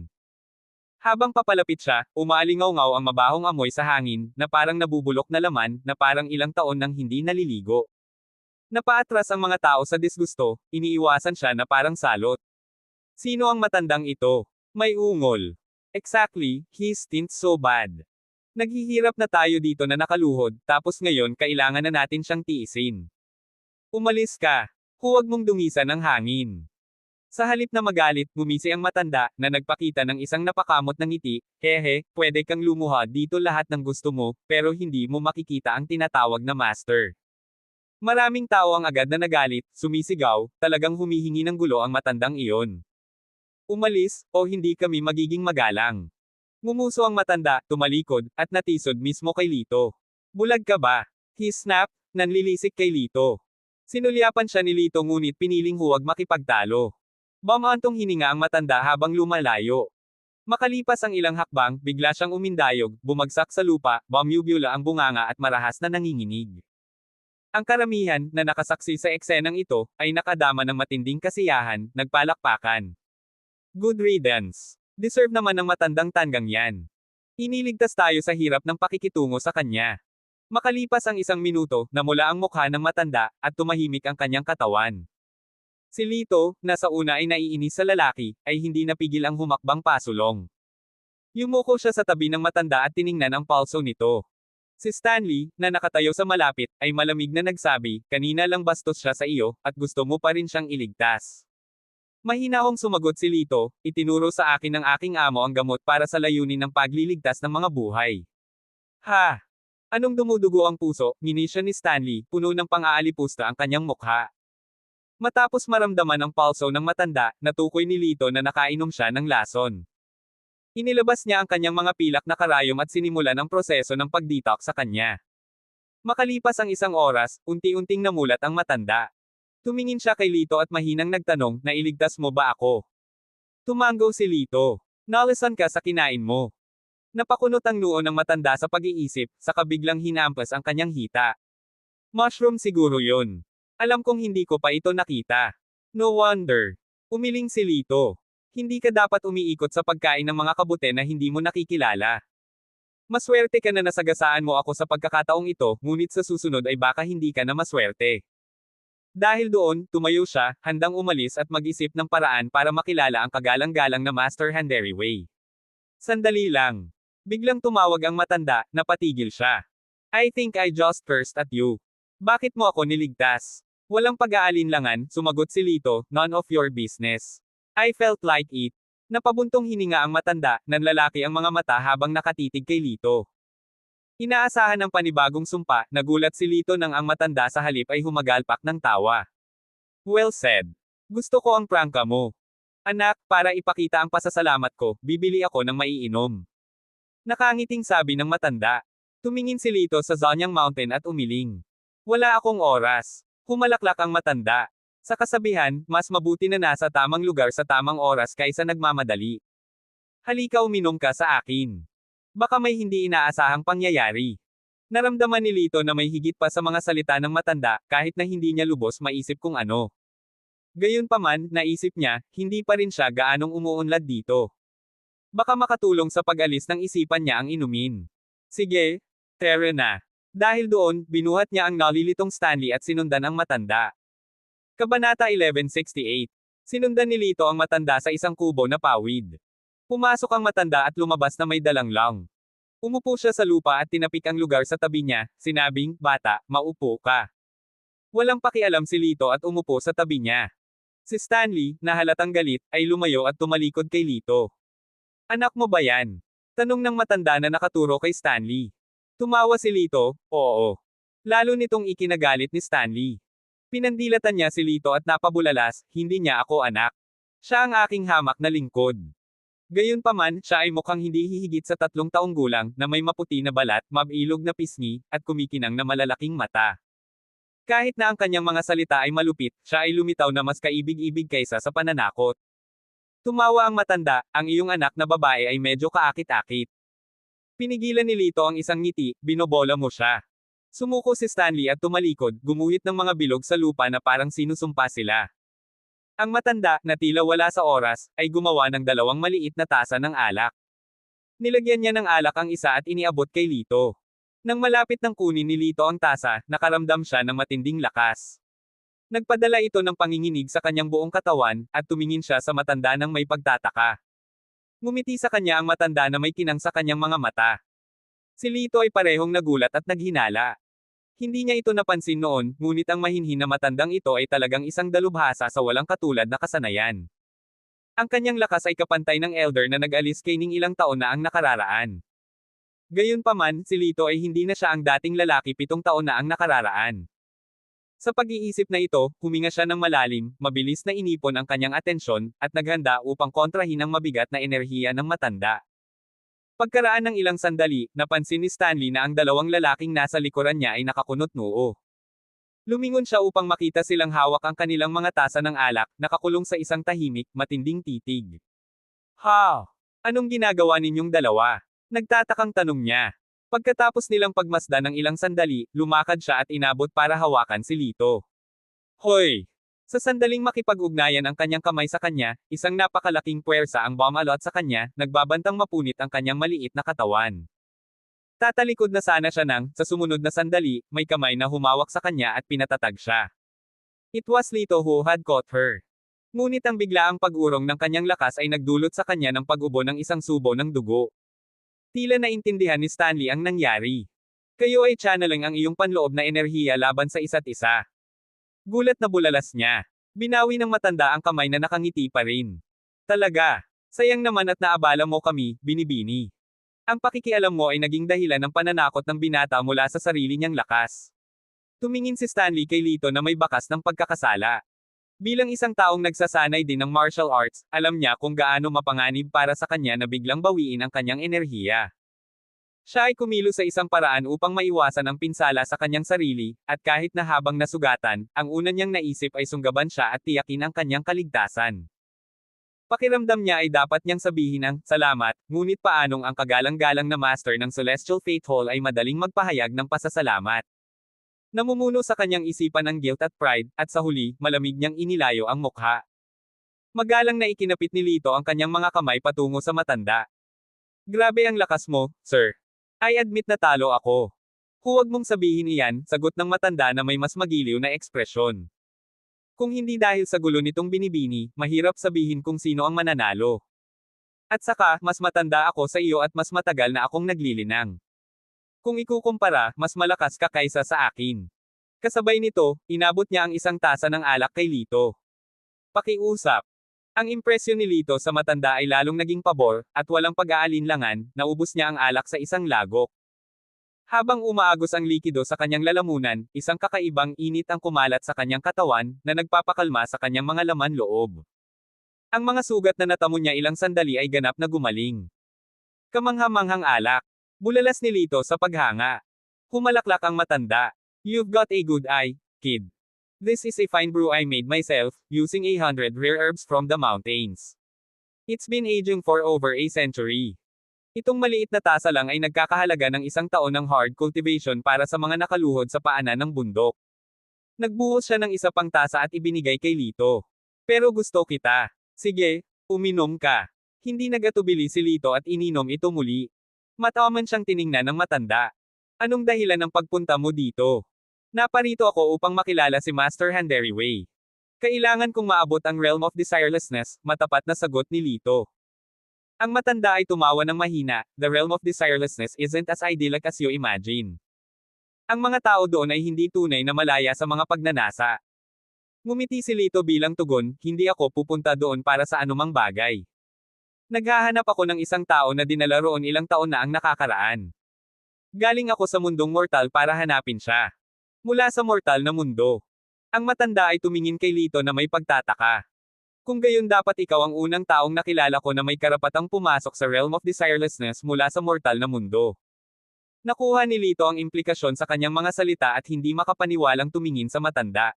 Habang papalapit siya, umaalingaw-ngaw ang mabahong amoy sa hangin, na parang nabubulok na laman, na parang ilang taon nang hindi naliligo. Napaatras ang mga tao sa disgusto, iniiwasan siya na parang salot. Sino ang matandang ito? May ungol. Exactly, he stinks so bad. Naghihirap na tayo dito na nakaluhod, tapos ngayon kailangan na natin siyang tiisin. Umalis ka. Huwag mong dungisan ang hangin. Sa halip na magalit, ngumisi ang matanda, na nagpakita ng isang napakamot na ngiti, hehe, pwede kang lumuha dito lahat ng gusto mo, pero hindi mo makikita ang tinatawag na master. Maraming tao ang agad na nagalit, sumisigaw, talagang humihingi ng gulo ang matandang iyon. Umalis, o hindi kami magiging magalang. Ngumuso ang matanda, tumalikod, at natisod mismo kay Lito. Bulag ka ba? He snapped, nanlilisik kay Lito. Sinulyapan siya ni Lito ngunit piniling huwag makipagtalo. Bamantong hininga ang matanda habang lumalayo. Makalipas ang ilang hakbang, bigla siyang umindayog, bumagsak sa lupa, bumubula ang bunganga at marahas na nanginginig. Ang karamihan, na nakasaksi sa eksenang ito, ay nakadama ng matinding kasiyahan, nagpalakpakan. Good riddance. Deserve naman ng matandang tanggang yan. Iniligtas tayo sa hirap ng pakikitungo sa kanya. Makalipas ang 1 minuto, namula ang mukha ng matanda, at tumahimik ang kanyang katawan. Si Lito, na sa una ay naiinis sa lalaki, ay hindi napigil ang humakbang pasulong. Yumuko siya sa tabi ng matanda at tiningnan ang pulso nito. Si Stanley, na nakatayo sa malapit, ay malamig na nagsabi, kanina lang bastos siya sa iyo, at gusto mo pa rin siyang iligtas. Mahinahong sumagot si Lito, itinuro sa akin ng aking amo ang gamot para sa layunin ng pagliligtas ng mga buhay. Ha! Anong dumudugo ang puso, nginisya ni Stanley, puno ng pang-aalipusta ang kanyang mukha. Matapos maramdaman ang pulso ng matanda, natukoy ni Lito na nakainom siya ng lason. Inilabas niya ang kanyang mga pilak na karayom at sinimulan ang proseso ng pag-detox sa kanya. Makalipas ang 1 oras, unti-unting namulat ang matanda. Tumingin siya kay Lito at mahinang nagtanong, nailigtas mo ba ako? Tumango si Lito. Nalasan ka sa kinain mo. Napakunot ang noo ng matanda sa pag-iisip, saka biglang hinampas ang kanyang hita. Mushroom siguro yun. Alam kong hindi ko pa ito nakita. No wonder. Umiling si Lito. Hindi ka dapat umiikot sa pagkain ng mga kabute na hindi mo nakikilala. Maswerte ka na nasagasaan mo ako sa pagkakataong ito, ngunit sa susunod ay baka hindi ka na maswerte. Dahil doon, tumayo siya, handang umalis at mag-isip ng paraan para makilala ang kagalang-galang na Master Handeri Wei. Sandali lang. Biglang tumawag ang matanda, napatigil siya. I think I just cursed at you. Bakit mo ako niligtas? Walang pag-aalinlangan, sumagot si Lito, none of your business. I felt like it. Napabuntong hininga ang matanda, nanlalaki ang mga mata habang nakatitig kay Lito. Inaasahan ng panibagong sumpa, nagulat si Lito nang ang matanda sa halip ay humagalpak ng tawa. Well said. Gusto ko ang prangka mo. Anak, para ipakita ang pasasalamat ko, bibili ako ng maiinom. Nakangiting sabi ng matanda. Tumingin si Lito sa Zonyang Mountain at umiling. Wala akong oras. Humalaklak ang matanda. Sa kasabihan, mas mabuti na nasa tamang lugar sa tamang oras kaysa nagmamadali. Halika uminom ka sa akin. Baka may hindi inaasahang pangyayari. Naramdaman ni Lito na may higit pa sa mga salita ng matanda, kahit na hindi niya lubos maisip kung ano. Gayunpaman, naisip niya, hindi pa rin siya gaanong umuunlad dito. Baka makatulong sa pag-alis ng isipan niya ang inumin. Sige, tere na. Dahil doon, binuhat niya ang nalilitong Stanley at sinundan ang matanda. Kabanata 1168. Sinundan ni Lito ang matanda sa isang kubo na pawid. Pumasok ang matanda at lumabas na may dalang lang. Umupo siya sa lupa at tinapik ang lugar sa tabi niya, sinabing, bata, maupo ka. Walang pakialam si Lito at umupo sa tabi niya. Si Stanley, na halatang galit, ay lumayo at tumalikod kay Lito. Anak mo ba yan? Tanong ng matanda na nakaturo kay Stanley. Tumawa si Lito, oo. Lalo nitong ikinagalit ni Stanley. Pinandilatan niya si Lito at napabulalas, hindi niya ako anak. Siya ang aking hamak na lingkod. Gayunpaman, siya ay mukhang hindi hihigit sa 3 taong gulang, na may maputi na balat, mabilog na pisngi, at kumikinang na malalaking mata. Kahit na ang kanyang mga salita ay malupit, siya ay lumitaw na mas kaibig-ibig kaysa sa pananakot. Tumawa ang matanda, ang iyong anak na babae ay medyo kaakit-akit. Pinigilan ni Lito ang isang ngiti, binobola mo siya. Sumuko si Stanley at tumalikod, gumuhit ng mga bilog sa lupa na parang sinusumpa sila. Ang matanda, na tila wala sa oras, ay gumawa ng 2 maliit na tasa ng alak. Nilagyan niya ng alak ang isa at iniabot kay Lito. Nang malapit ng kunin ni Lito ang tasa, nakaramdam siya ng matinding lakas. Nagpadala ito ng panginginig sa kanyang buong katawan, at tumingin siya sa matanda ng may pagtataka. Ngumiti sa kanya ang matanda na may kinang sa kanyang mga mata. Si Lito ay parehong nagulat at naghinala. Hindi niya ito napansin noon, ngunit ang mahinhin na matandang ito ay talagang isang dalubhasa sa walang katulad na kasanayan. Ang kanyang lakas ay kapantay ng elder na nag-alis kay Ning ilang taon na ang nakararaan. Gayunpaman, si Lito ay hindi na siya ang dating lalaki 7 taon na ang nakararaan. Sa pag-iisip na ito, huminga siya ng malalim, mabilis na inipon ang kanyang atensyon, at naghanda upang kontrahin ang mabigat na enerhiya ng matanda. Pagkaraan ng ilang sandali, napansin ni Stanley na ang dalawang lalaking nasa likuran niya ay nakakunot noo. Lumingon siya upang makita silang hawak ang kanilang mga tasa ng alak, nakakulong sa isang tahimik, matinding titig. Ha? Anong ginagawa ninyong dalawa? Nagtatakang tanong niya. Pagkatapos nilang pagmasdan ng ilang sandali, lumakad siya at inabot para hawakan si Lito. Hoy! Sa sandaling makipag-ugnayan ang kanyang kamay sa kanya, isang napakalaking puwersa ang bumalot sa kanya, nagbabantang mapunit ang kanyang maliit na katawan. Tatalikod na sana siya nang, sa sumunod na sandali, may kamay na humawak sa kanya at pinatatag siya. It was Lito who had caught her. Ngunit ang biglaang pag-urong ng kanyang lakas ay nagdulot sa kanya ng pag-ubo ng isang subo ng dugo. Tila naintindihan ni Stanley ang nangyari. Kayo ay channeling ang iyong panloob na enerhiya laban sa isa't isa. Gulat na bulalas niya. Binawi ng matanda ang kamay na nakangiti pa rin. Talaga. Sayang naman at naabala mo kami, binibini. Ang pakikialam mo ay naging dahilan ng pananakot ng binata mula sa sarili niyang lakas. Tumingin si Stanley kay Lito na may bakas ng pagkakasala. Bilang isang taong nagsasanay din ng martial arts, alam niya kung gaano mapanganib para sa kanya na biglang bawiin ang kanyang enerhiya. Siya ay kumilos sa isang paraan upang maiwasan ang pinsala sa kanyang sarili, at kahit na habang nasugatan, ang una niyang naisip ay sunggaban siya at tiyakin ang kanyang kaligtasan. Pakiramdam niya ay dapat niyang sabihin ang salamat, ngunit paanong ang kagalang-galang na master ng Celestial Fate Hall ay madaling magpahayag ng pasasalamat. Namumuno sa kanyang isipan ang guilt at pride, at sa huli, malamig niyang inilayo ang mukha. Magalang na ikinapit ni Lito ang kanyang mga kamay patungo sa matanda. Grabe ang lakas mo, sir. I admit na talo ako. Huwag mong sabihin iyan, sagot ng matanda na may mas magiliw na ekspresyon. Kung hindi dahil sa gulo nitong binibini, mahirap sabihin kung sino ang mananalo. At saka, mas matanda ako sa iyo at mas matagal na akong naglilinang. Kung ikukumpara, mas malakas ka kaysa sa akin. Kasabay nito, inabot niya ang isang tasa ng alak kay Lito. Pakiusap. Ang impresyon ni Lito sa matanda ay lalong naging pabor, at walang pag-aalinlangan, naubos niya ang alak sa isang lagok. Habang umaagos ang likido sa kanyang lalamunan, isang kakaibang init ang kumalat sa kanyang katawan, na nagpapakalma sa kanyang mga laman loob. Ang mga sugat na natamo niya ilang sandali ay ganap na gumaling. Kamangha-manghang alak. Bulalas ni Lito sa paghanga. Humalaklak ang matanda. You've got a good eye, kid. This is a fine brew I made myself, using 100 rare herbs from the mountains. It's been aging for over a century. Itong maliit na tasa lang ay nagkakahalaga ng 1 taon ng hard cultivation para sa mga nakaluhod sa paanan ng bundok. Nagbuhos siya ng isa pang tasa at ibinigay kay Lito. Pero gusto kita. Sige, uminom ka. Hindi nagatubili si Lito at ininom ito muli. Mataman siyang tiningnan ng matanda. Anong dahilan ng pagpunta mo dito? Naparito ako upang makilala si Master Handeri Wei. Kailangan kong maabot ang Realm of Desirelessness, matapat na sagot ni Lito. Ang matanda ay tumawa ng mahina, the Realm of Desirelessness isn't as idyllic as you imagine. Ang mga tao doon ay hindi tunay na malaya sa mga pagnanasa. Ngumiti si Lito bilang tugon, hindi ako pupunta doon para sa anumang bagay. Naghahanap ako ng isang tao na dinala roon ilang taon na ang nakakaraan. Galing ako sa mundong mortal para hanapin siya. Mula sa mortal na mundo. Ang matanda ay tumingin kay Lito na may pagtataka. Kung gayon dapat ikaw ang unang taong nakilala ko na may karapatang pumasok sa Realm of Desirelessness mula sa mortal na mundo. Nakuha ni Lito ang implikasyon sa kanyang mga salita at hindi makapaniwalang tumingin sa matanda.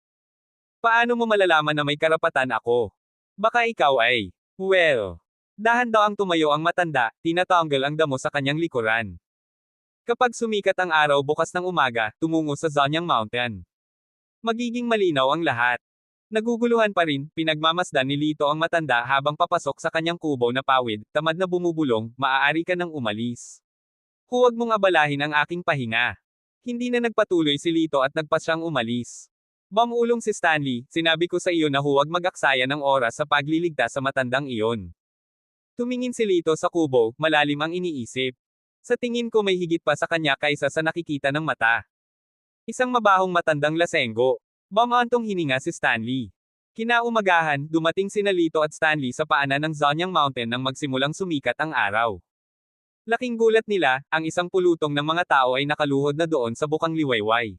Paano mo malalaman na may karapatan ako? Baka ikaw ay, well. Dahan-daang tumayo ang matanda, tinatanggal ang damo sa kanyang likuran. Kapag sumikat ang araw bukas ng umaga, tumungo sa Zanyang Mountain. Magiging malinaw ang lahat. Naguguluhan pa rin, pinagmamasdan ni Lito ang matanda habang papasok sa kanyang kubo na pawid, tamad na bumubulong, maaari ka nang umalis. Huwag mong abalahin ang aking pahinga. Hindi na nagpatuloy si Lito at nagpasyang umalis. Bamulong si Stanley, sinabi ko sa iyo na huwag mag-aksaya ng oras sa pagliligtas sa matandang iyon. Tumingin si Lito sa kubo, malalim ang iniisip. Sa tingin ko may higit pa sa kanya kaysa sa nakikita ng mata. Isang mabahong matandang lasenggo. Bumantong hininga si Stanley. Kinaumagahan, dumating sina Lito at Stanley sa paanan ng Zonyang Mountain nang magsimulang sumikat ang araw. Laking gulat nila, ang isang pulutong ng mga tao ay nakaluhod na doon sa bukang liwayway.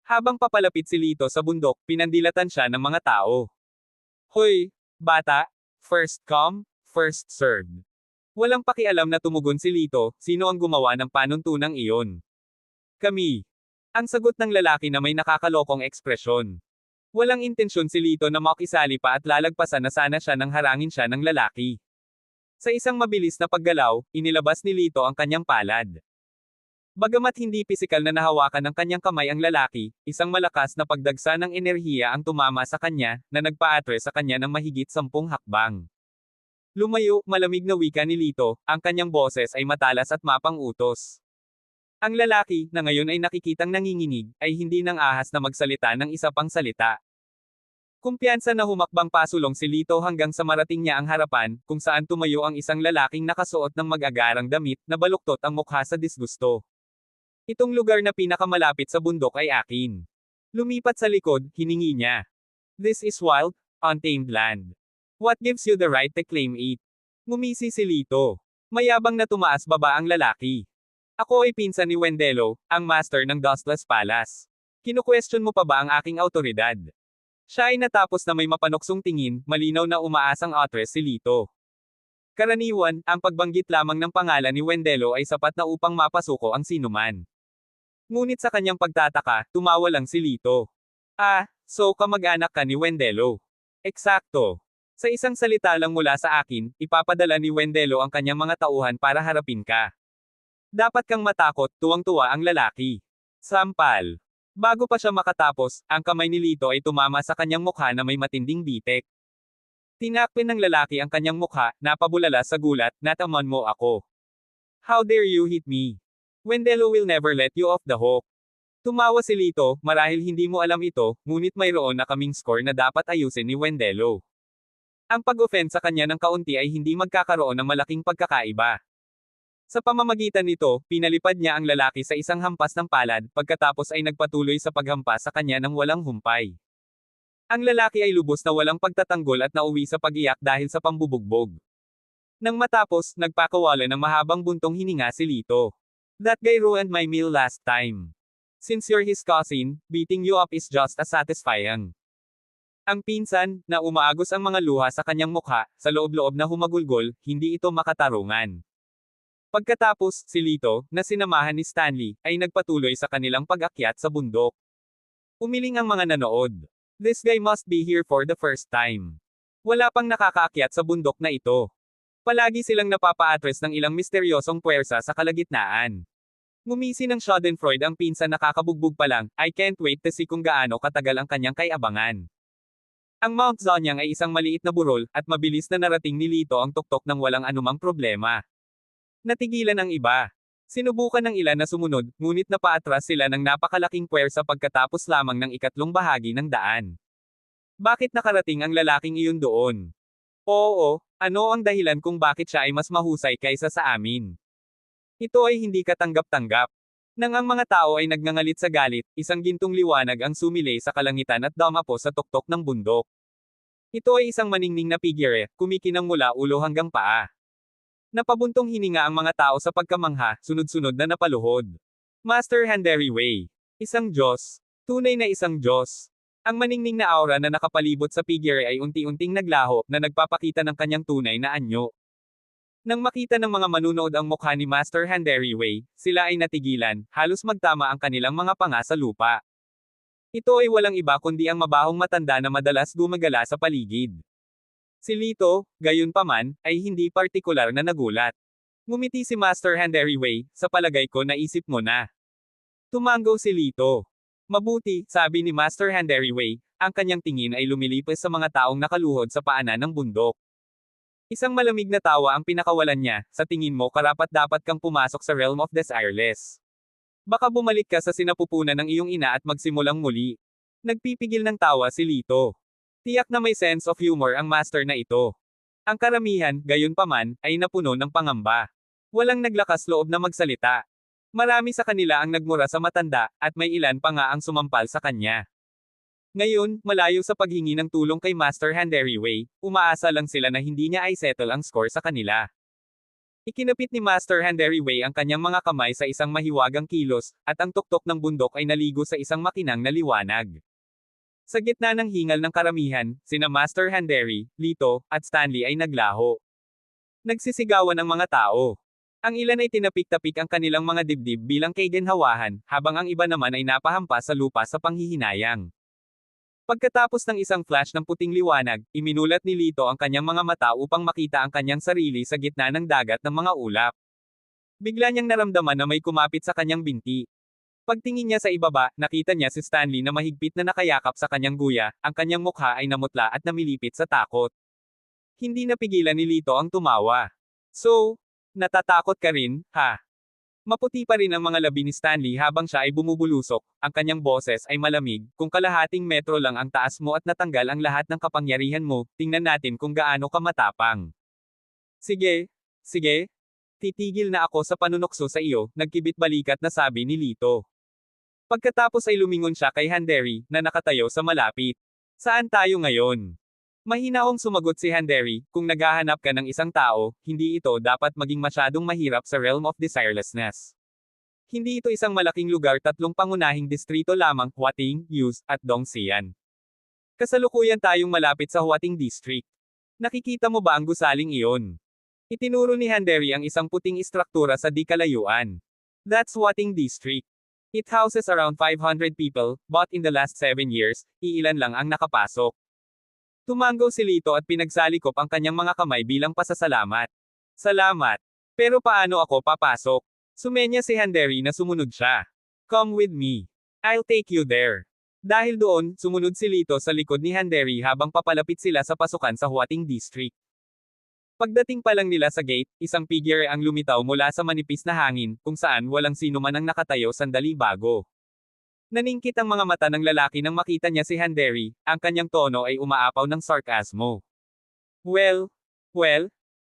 Habang papalapit si Lito sa bundok, pinandilatan siya ng mga tao. Hoy, bata! First come, first served. Walang pakialam na tumugon si Lito, sino ang gumawa ng panuntunang iyon. Kami. Ang sagot ng lalaki na may nakakalokong ekspresyon. Walang intensyon si Lito na makisali pa at lalagpasan na sana siya nang harangin siya ng lalaki. Sa isang mabilis na paggalaw, inilabas ni Lito ang kanyang palad. Bagamat hindi pisikal na nahawakan ng kanyang kamay ang lalaki, isang malakas na pagdagsa ng enerhiya ang tumama sa kanya, na nagpaatre sa kanya ng mahigit 10 hakbang. Lumayo, malamig na wika ni Lito, ang kanyang boses ay matalas at mapang-utos. Ang lalaki, na ngayon ay nakikitang nanginginig, ay hindi nang ahas na magsalita ng isa pang salita. Kumpiyansa na humakbang pasulong si Lito hanggang sa marating niya ang harapan, kung saan tumayo ang isang lalaking nakasuot ng mag-agarang damit, na baluktot ang mukha sa disgusto. Itong lugar na pinakamalapit sa bundok ay akin. Lumipat sa likod, hiningi niya. This is wild, untamed land. What gives you the right to claim it? Ngumisi si Lito. Mayabang na tumaas baba ang lalaki. Ako ay pinsan ni Wendelo, ang master ng Dustless Palace. Kinu-question mo pa ba ang aking autoridad? Siya ay natapos na may mapanuksong tingin, malinaw na umaasang atres si Lito. Karaniwan, ang pagbanggit lamang ng pangalan ni Wendelo ay sapat na upang mapasuko ang sinuman. Ngunit sa kanyang pagtataka, tumawa lang si Lito. Ah, so kamag-anak ka ni Wendelo. Eksakto. Sa isang salita lang mula sa akin, ipapadala ni Wendelo ang kanyang mga tauhan para harapin ka. Dapat kang matakot, tuwang-tuwa ang lalaki. Sampal. Bago pa siya makatapos, ang kamay ni Lito ay tumama sa kanyang mukha na may matinding bitek. Tinakpin ng lalaki ang kanyang mukha, napabulala sa gulat, nataman mo ako. How dare you hit me? Wendelo will never let you off the hook. Tumawa si Lito, marahil hindi mo alam ito, ngunit mayroon na kaming score na dapat ayusin ni Wendelo. Ang pag-offend sa kanya ng kaunti ay hindi magkakaroon ng malaking pagkakaiba. Sa pamamagitan nito, pinalipad niya ang lalaki sa isang hampas ng palad, pagkatapos ay nagpatuloy sa paghampas sa kanya ng walang humpay. Ang lalaki ay lubos na walang pagtatanggol at nauwi sa pag-iyak dahil sa pambubugbog. Nang matapos, nagpakawala ng mahabang buntong hininga si Lito. That guy ruined my meal last time. Since you're his cousin, beating you up is just as satisfying. Ang pinsan, na umaagos ang mga luha sa kanyang mukha, sa loob-loob na humagulgol, hindi ito makatarungan. Pagkatapos, si Lito, na sinamahan ni Stanley, ay nagpatuloy sa kanilang pag-akyat sa bundok. Umiling ang mga nanood. This guy must be here for the first time. Wala pang nakakaakyat sa bundok na ito. Palagi silang napapa-address ng ilang misteryosong puwersa sa kalagitnaan. Ngumisi ng Schadenfreude ang pinsan nakakabugbog pa lang, I can't wait to see kung gaano katagal ang kanyang kay-abangan. Ang Mount Zonyang ay isang maliit na burol, at mabilis na narating ni Lito ang tuktok ng walang anumang problema. Natigilan ang iba. Sinubukan ng ilan na sumunod, ngunit napaatras sila ng napakalaking puwersa pagkatapos lamang ng ikatlong bahagi ng daan. Bakit nakarating ang lalaking iyon doon? Oo, ano ang dahilan kung bakit siya ay mas mahusay kaysa sa amin? Ito ay hindi katanggap-tanggap. Nang ang mga tao ay nagngangalit sa galit, isang gintong liwanag ang sumilay sa kalangitan at dumapo sa tuktok ng bundok. Ito ay isang maningning na figure, kumikinang mula ulo hanggang paa. Napabuntong hininga ang mga tao sa pagkamangha, sunod-sunod na napaluhod. Master Handeri Wei. Isang Diyos. Tunay na isang Diyos. Ang maningning na aura na nakapalibot sa figure ay unti-unting naglaho, na nagpapakita ng kanyang tunay na anyo. Nang makita ng mga manunood ang mukha ni Master Handeri Wei, sila ay natigilan, halos magtama ang kanilang mga panga sa lupa. Ito ay walang iba kundi ang mabahong matanda na madalas gumagala sa paligid. Si Lito, gayunpaman, ay hindi partikular na nagulat. Ngumiti si Master Handeri Wei, sa palagay ko naisip mo na. Tumango si Lito. Mabuti, sabi ni Master Handeri Wei, ang kanyang tingin ay lumilipas sa mga taong nakaluhod sa paanan ng bundok. Isang malamig na tawa ang pinakawalan niya, sa tingin mo karapat-dapat kang pumasok sa realm of desireless. Baka bumalik ka sa sinapupunan ng iyong ina at magsimulang muli. Nagpipigil ng tawa si Lito. Tiyak na may sense of humor ang master na ito. Ang karamihan, gayunpaman, ay napuno ng pangamba. Walang naglakas loob na magsalita. Marami sa kanila ang nagmura sa matanda, at may ilan pa nga ang sumampal sa kanya. Ngayon, malayo sa paghingi ng tulong kay Master Handary Wei, umaasa lang sila na hindi niya ay settle ang score sa kanila. Ikinapit ni Master Handary Wei ang kanyang mga kamay sa isang mahiwagang kilos, at ang tuktok ng bundok ay naligo sa isang makinang na liwanag. Sa gitna ng hingal ng karamihan, sina Master Handary, Lito, at Stanley ay naglaho. Nagsisigawan ang mga tao. Ang ilan ay tinapik-tapik ang kanilang mga dibdib bilang kaiginhawahan, habang ang iba naman ay napahampas sa lupa sa panghihinayang. Pagkatapos ng isang flash ng puting liwanag, iminulat ni Lito ang kanyang mga mata upang makita ang kanyang sarili sa gitna ng dagat ng mga ulap. Bigla niyang naramdaman na may kumapit sa kanyang binti. Pagtingin niya sa ibaba, nakita niya si Stanley na mahigpit na nakayakap sa kanyang guya, ang kanyang mukha ay namutla at namilipit sa takot. Hindi napigilan ni Lito ang tumawa. So, natatakot ka rin, ha? Maputi pa rin ang mga labi ni Stanley habang siya ay bumubulusok, ang kanyang boses ay malamig, kung kalahating metro lang ang taas mo at natanggal ang lahat ng kapangyarihan mo, tingnan natin kung gaano ka matapang. Sige, sige. Titigil na ako sa panunokso sa iyo, nagkibit balikat na sabi ni Lito. Pagkatapos ay lumingon siya kay Handary, na nakatayo sa malapit. Saan tayo ngayon? Mahinahong sumagot si Handary, kung naghahanap ka ng isang tao, hindi ito dapat maging masyadong mahirap sa realm of desirelessness. Hindi ito isang malaking lugar, tatlong pangunahing distrito lamang, Huating, Yus, at Dongxian. Kasalukuyan tayong malapit sa Huating District. Nakikita mo ba ang gusaling iyon? Itinuro ni Handary ang isang puting istruktura sa di kalayuan. That's Huating District. It houses around 500 people, but in the last 7 years, iilan lang ang nakapasok. Tumango si Lito at pinagsalikop ang kanyang mga kamay bilang pasasalamat. Salamat. Pero paano ako papasok? Sumenya si Handary na sumunod siya. Come with me. I'll take you there. Dahil doon, sumunod si Lito sa likod ni Handary habang papalapit sila sa pasukan sa Huating District. Pagdating pa lang nila sa gate, isang figure ang lumitaw mula sa manipis na hangin, kung saan walang sino man ang nakatayo sandali bago. Naningkit ang mga mata ng lalaki nang makita niya si Handary, ang kanyang tono ay umaapaw ng sarkasmo. Well,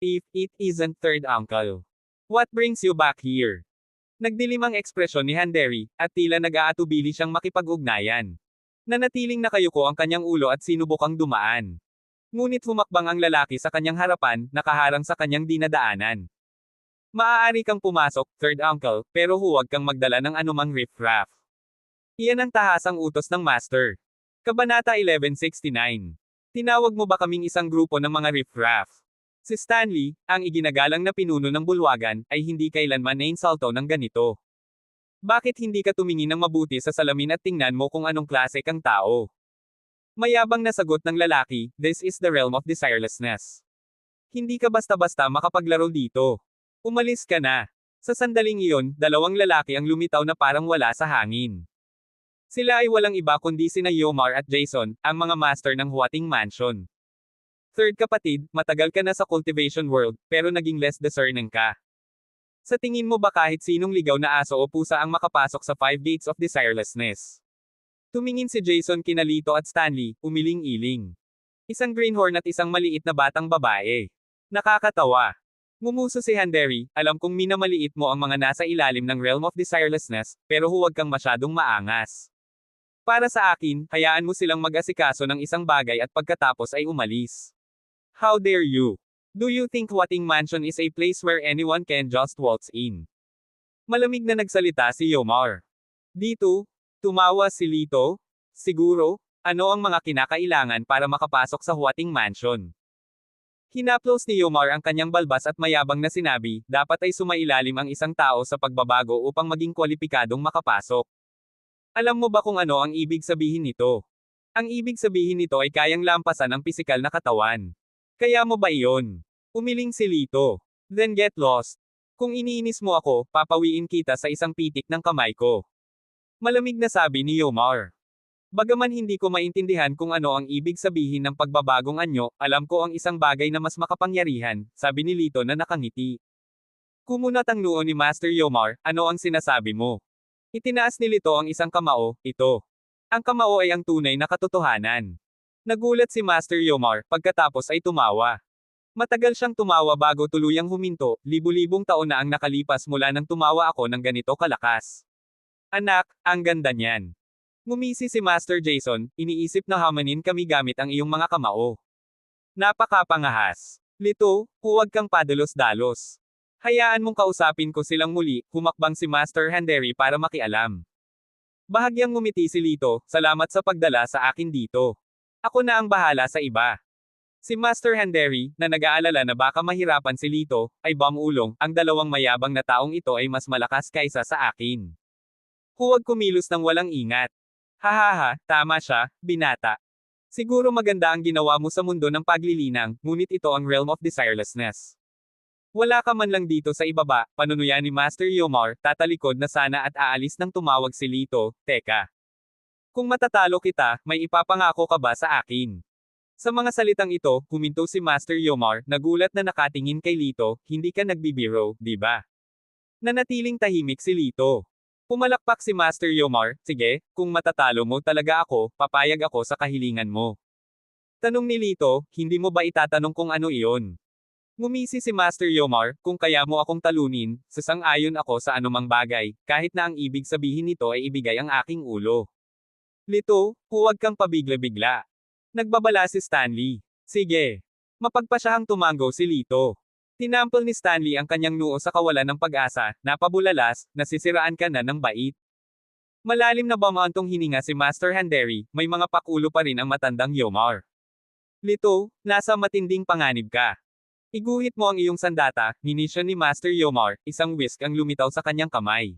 if it isn't third uncle. What brings you back here? Nagdilim ang ekspresyon ni Handary, at tila nag-aatubili siyang makipag-ugnayan. Nanatiling nakayuko ang kanyang ulo at sinubukang dumaan. Ngunit humakbang ang lalaki sa kanyang harapan, nakaharang sa kanyang dinadaanan. Maaari kang pumasok, third uncle, pero huwag kang magdala ng anumang riff-raff. Iyan ang tahasang utos ng Master. Kabanata 1169. Tinawag mo ba kaming isang grupo ng mga riff-raff? Si Stanley, ang iginagalang na pinuno ng bulwagan, ay hindi kailanman nainsulto ng ganito. Bakit hindi ka tumingin ng mabuti sa salamin at tingnan mo kung anong klase kang tao? Mayabang na sagot ng lalaki, this is the realm of desirelessness. Hindi ka basta-basta makapaglaro dito. Umalis ka na. Sa sandaling iyon, dalawang lalaki ang lumitaw na parang wala sa hangin. Sila ay walang iba kundi sina Yomar at Jason, ang mga master ng Huating Mansion. Third kapatid, matagal ka na sa cultivation world, pero naging less discerning ka. Sa tingin mo ba kahit sinong ligaw na aso o pusa ang makapasok sa 5 gates of desirelessness? Tumingin si Jason kina Lito at Stanley, umiling-iling. Isang greenhorn at isang maliit na batang babae. Nakakatawa. Ngumuso si Handary, alam kong minamaliit mo ang mga nasa ilalim ng realm of desirelessness, pero huwag kang masyadong maangas. Para sa akin, hayaan mo silang mag-asikaso ng isang bagay at pagkatapos ay umalis. How dare you? Do you think Huating Mansion is a place where anyone can just waltz in? Malamig na nagsalita si Yomar. Dito, tumawa si Lito. Siguro, ano ang mga kinakailangan para makapasok sa Huating Mansion? Hinaplos ni Yomar ang kanyang balbas at mayabang na sinabi, dapat ay sumailalim ang isang tao sa pagbabago upang maging kwalipikadong makapasok. Alam mo ba kung ano ang ibig sabihin nito? Ang ibig sabihin nito ay kayang lampasan ang pisikal na katawan. Kaya mo ba iyon? Umiling si Lito. Then get lost. Kung iniinis mo ako, papawiin kita sa isang pitik ng kamay ko. Malamig na sabi ni Yomar. Bagaman hindi ko maintindihan kung ano ang ibig sabihin ng pagbabagong anyo, alam ko ang isang bagay na mas makapangyarihan, sabi ni Lito na nakangiti. Kumunat ang noo ni Master Yomar, ano ang sinasabi mo? Itinaas ni Lito ang isang kamao, ito. Ang kamao ay ang tunay na katotohanan. Nagulat si Master Yomar, pagkatapos ay tumawa. Matagal siyang tumawa bago tuluyang huminto, libu-libong taon na ang nakalipas mula nang tumawa ako ng ganito kalakas. Anak, ang ganda niyan. Ngumisi si Master Jason, iniisip na hamanin kami gamit ang iyong mga kamao. Napakapangahas. Lito, huwag kang padalos-dalos. Hayaan mong kausapin ko silang muli, humakbang si Master Handeri para makialam. Bahagyang ngumiti si Lito, salamat sa pagdala sa akin dito. Ako na ang bahala sa iba. Si Master Handeri, na nag-aalala na baka mahirapan si Lito, ay bumulong, ang dalawang mayabang na taong ito ay mas malakas kaysa sa akin. Huwag kumilos ng walang ingat. Hahaha, tama siya, binata. Siguro maganda ang ginawa mo sa mundo ng paglilinang, ngunit ito ang realm of desirelessness. Wala ka man lang dito sa ibaba, panunuyan ni Master Yomar, tatalikod na sana at aalis nang tumawag si Lito, teka. Kung matatalo kita, may ipapangako ka ba sa akin? Sa mga salitang ito, huminto si Master Yomar, nagulat na nakatingin kay Lito, hindi ka nagbibiro, di ba? Nanatiling tahimik si Lito. Pumalakpak si Master Yomar, sige, kung matatalo mo talaga ako, papayag ako sa kahilingan mo. Tanong ni Lito, hindi mo ba itatanong kung ano iyon? Ngumisi si Master Yomar, kung kaya mo akong talunin, sasang-ayon ako sa anumang bagay, kahit na ang ibig sabihin nito ay ibigay ang aking ulo. Lito, huwag kang pabigla-bigla. Nagbabala si Stanley. Sige. Mapagpasyahang tumango si Lito. Tinampol ni Stanley ang kanyang noo sa kawalan ng pag-asa, napabulalas, nasisiraan ka na ng bait. Malalim na bumantong hininga si Master Handeri, may mga pakulo pa rin ang matandang Yomar. Lito, nasa matinding panganib ka. Iguhit mo ang iyong sandata, minisyon ni Master Yomar, isang whisk ang lumitaw sa kanyang kamay.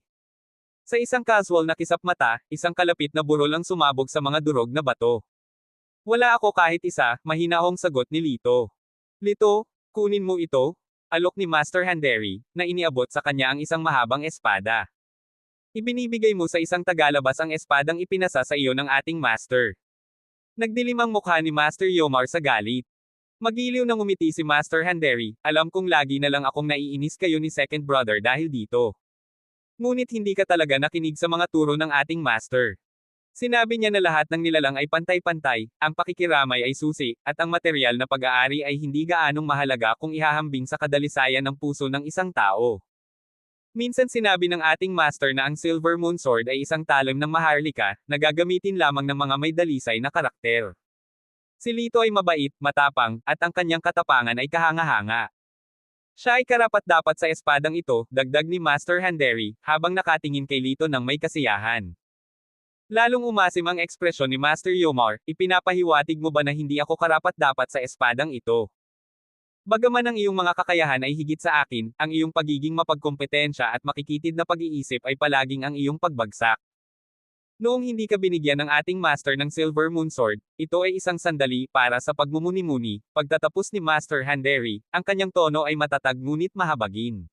Sa isang casual na kisap mata, isang kalapit na burol ang sumabog sa mga durog na bato. Wala ako kahit isa, mahinahong sagot ni Lito. Lito, kunin mo ito, alok ni Master Handeri, na iniabot sa kanya ang isang mahabang espada. Ibinibigay mo sa isang tagalabas ang espadang ipinasa sa iyo ng ating master. Nagdilim ang mukha ni Master Yomar sa galit. Magiliw na ngumiti si Master Handeri, alam kong lagi na lang akong naiinis kayo ni Second Brother dahil dito. Ngunit hindi ka talaga nakinig sa mga turo ng ating master. Sinabi niya na lahat ng nilalang ay pantay-pantay, ang pakikiramay ay susi, at ang material na pag-aari ay hindi gaanong mahalaga kung ihahambing sa kadalisayan ng puso ng isang tao. Minsan sinabi ng ating master na ang Silver Moon Sword ay isang talim ng maharlika, na gagamitin lamang ng mga may dalisay na karakter. Si Lito ay mabait, matapang, at ang kanyang katapangan ay kahanga-hanga. Siya ay karapat-dapat sa espadang ito, dagdag ni Master Handeri, habang nakatingin kay Lito ng may kasiyahan. Lalong umasim ang ekspresyon ni Master Yomar, ipinapahiwatig mo ba na hindi ako karapat-dapat sa espadang ito? Bagaman ang iyong mga kakayahan ay higit sa akin, ang iyong pagiging mapagkompetensya at makikitid na pag-iisip ay palaging ang iyong pagbagsak. Noong hindi ka binigyan ng ating master ng Silver Moon Sword, ito ay isang sandali para sa pagmumuni-muni, pagtatapos ni Master Handeri, ang kanyang tono ay matatag ngunit mahabagin.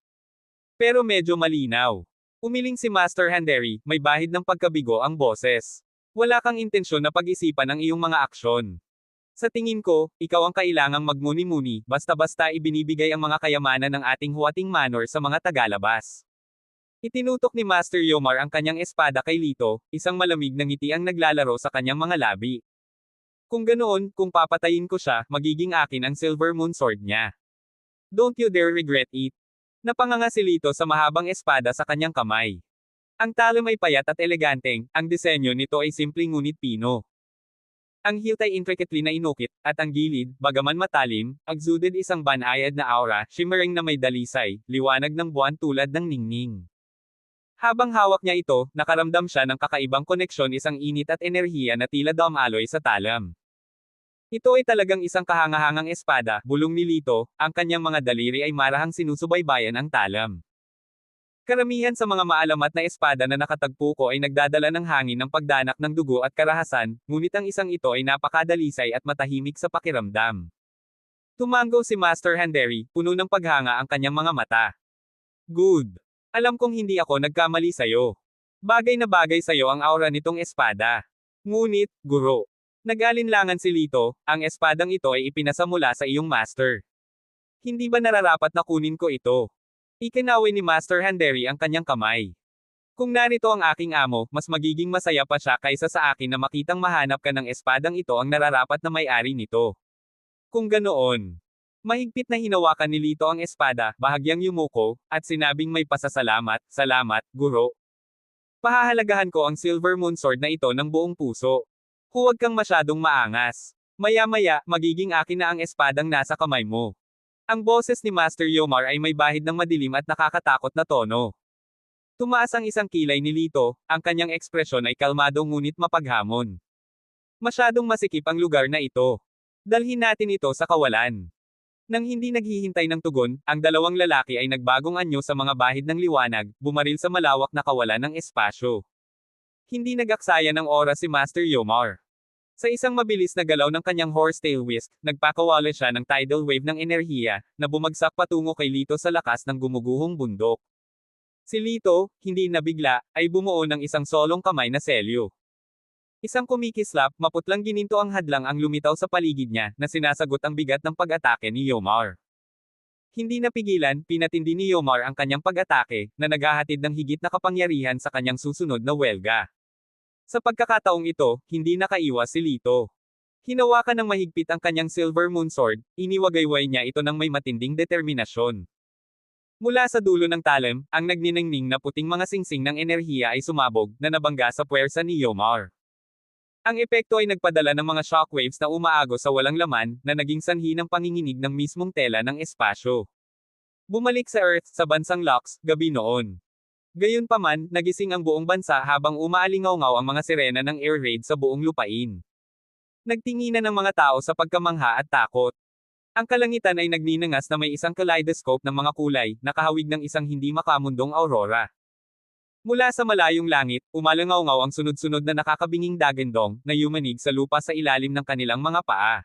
Pero medyo malinaw. Umiling si Master Handeri, may bahid ng pagkabigo ang boses. Wala kang intensyon na pag-isipan ang iyong mga aksyon. Sa tingin ko, ikaw ang kailangang magmuni-muni, basta-basta ibinibigay ang mga kayamanan ng ating huwating manor sa mga tagalabas. Itinutok ni Master Yomar ang kanyang espada kay Lito, isang malamig na ngiti ang naglalaro sa kanyang mga labi. Kung ganoon, kung papatayin ko siya, magiging akin ang Silver Moon Sword niya. Don't you dare regret it. Napanganga si Lito sa mahabang espada sa kanyang kamay. Ang talim ay payat at eleganteng, ang disenyo nito ay simpleng ngunit pino. Ang hilt ay intricately na inukit, at ang gilid, bagaman matalim, exuded isang banayad na aura, shimmering na may dalisay, liwanag ng buwan tulad ng ningning. Habang hawak niya ito, nakaramdam siya ng kakaibang koneksyon, isang init at enerhiya na tila damaloy sa talam. Ito ay talagang isang kahangahangang espada, bulong ni Lito, ang kanyang mga daliri ay marahang sinusubaybayan ang talam. Karamihan sa mga maalamat na espada na nakatagpo ko ay nagdadala ng hangin ng pagdanak ng dugo at karahasan, ngunit ang isang ito ay napakadalisay at matahimik sa pakiramdam. Tumango si Master Handeri, puno ng paghanga ang kanyang mga mata. Good. Alam kong hindi ako nagkamali sayo. Bagay na bagay sayo ang aura nitong espada. Ngunit, guro. Nag-alinlangan si Lito, ang espadang ito ay ipinasa mula sa iyong master. Hindi ba nararapat na kunin ko ito? Ikinaway ni Master Handeri ang kanyang kamay. Kung narito ang aking amo, mas magiging masaya pa siya kaysa sa akin na makitang mahanap ka ng espadang ito ang nararapat na may-ari nito. Kung ganoon, Mahigpit na hinawakan ni Lito ang espada, bahagyang yumuko, at sinabing may pasasalamat, salamat, guro. Pahahalagahan ko ang Silver Moon Sword na ito ng buong puso. Huwag kang masyadong maangas. Maya-maya, magiging akin na ang espadang nasa kamay mo. Ang boses ni Master Yomar ay may bahid ng madilim at nakakatakot na tono. Tumaas ang isang kilay ni Lito, ang kanyang ekspresyon ay kalmado ngunit mapaghamon. Masyadong masikip ang lugar na ito. Dalhin natin ito sa kawalan. Nang hindi naghihintay ng tugon, ang dalawang lalaki ay nagbagong anyo sa mga bahid ng liwanag, bumaril sa malawak na kawalan ng espasyo. Hindi nag-aksaya ng oras si Master Yomar. Sa isang mabilis na galaw ng kanyang horsetail whisk, nagpakawala siya ng tidal wave ng enerhiya, na bumagsak patungo kay Lito sa lakas ng gumuguhong bundok. Si Lito, hindi nabigla, ay bumuo ng isang solong kamay na selyo. Isang kumikislap, maputlang gininto ang hadlang ang lumitaw sa paligid niya, na sinasagot ang bigat ng pag-atake ni Yomar. Hindi napigilan, pinatindi ni Yomar ang kanyang pag-atake, na naghahatid ng higit na kapangyarihan sa kanyang susunod na welga. Sa pagkakataong ito, hindi nakaiwas si Lito. Hinawakan ng mahigpit ang kanyang Silver Moon Sword, iniwagayway niya ito ng may matinding determinasyon. Mula sa dulo ng talim, ang nagniningning na puting mga singsing ng enerhiya ay sumabog, na nabangga sa puwersa ni Yomar. Ang epekto ay nagpadala ng mga shockwaves na umaagos sa walang laman, na naging sanhi ng panginginig ng mismong tela ng espasyo. Bumalik sa Earth, sa bansang Lux, gabi noon. Gayunpaman, nagising ang buong bansa habang umaalingaw-ngaw ang mga sirena ng air raid sa buong lupain. Nagtinginan ng mga tao sa pagkamangha at takot. Ang kalangitan ay nagninangas na may isang kaleidoscope ng mga kulay, nakahawig ng isang hindi makamundong aurora. Mula sa malayong langit, umalangaw-ngaw ang sunod-sunod na nakakabinging dagandong, na yumanig sa lupa sa ilalim ng kanilang mga paa.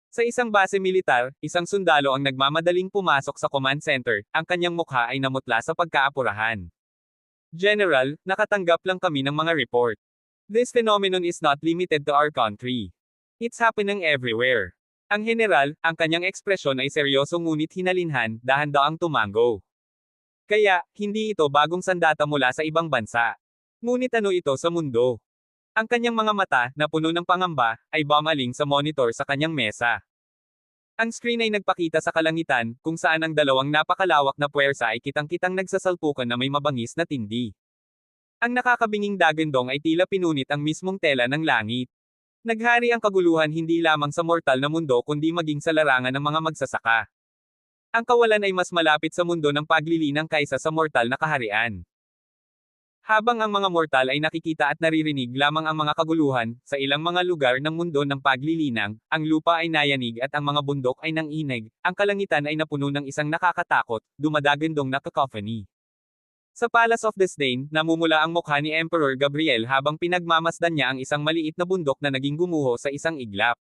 Sa isang base militar, isang sundalo ang nagmamadaling pumasok sa command center, ang kanyang mukha ay namutla sa pagkaapurahan. General, nakatanggap lang kami ng mga report. This phenomenon is not limited to our country. It's happening everywhere. Ang general, ang kanyang ekspresyon ay seryoso ngunit hinalinhan, dahan-daang tumango. Kaya, hindi ito bagong sandata mula sa ibang bansa. Ngunit ano ito sa mundo? Ang kanyang mga mata, na puno ng pangamba, ay bumaling sa monitor sa kanyang mesa. Ang screen ay nagpakita sa kalangitan, kung saan ang dalawang napakalawak na puwersa ay kitang-kitang nagsasalpukan na may mabangis na tindi. Ang nakakabinging dagandong ay tila pinunit ang mismong tela ng langit. Naghari ang kaguluhan hindi lamang sa mortal na mundo kundi maging sa larangan ng mga magsasaka. Ang kawalan ay mas malapit sa mundo ng paglilinang kaysa sa mortal na kaharian. Habang ang mga mortal ay nakikita at naririnig lamang ang mga kaguluhan, sa ilang mga lugar ng mundo ng paglilinang, ang lupa ay nayanig at ang mga bundok ay nanginig, ang kalangitan ay napuno ng isang nakakatakot, dumadagandong na cacophony. Sa Palace of Disdain, namumula ang mukha ni Emperor Gabriel habang pinagmamasdan niya ang isang maliit na bundok na naging gumuho sa isang iglap.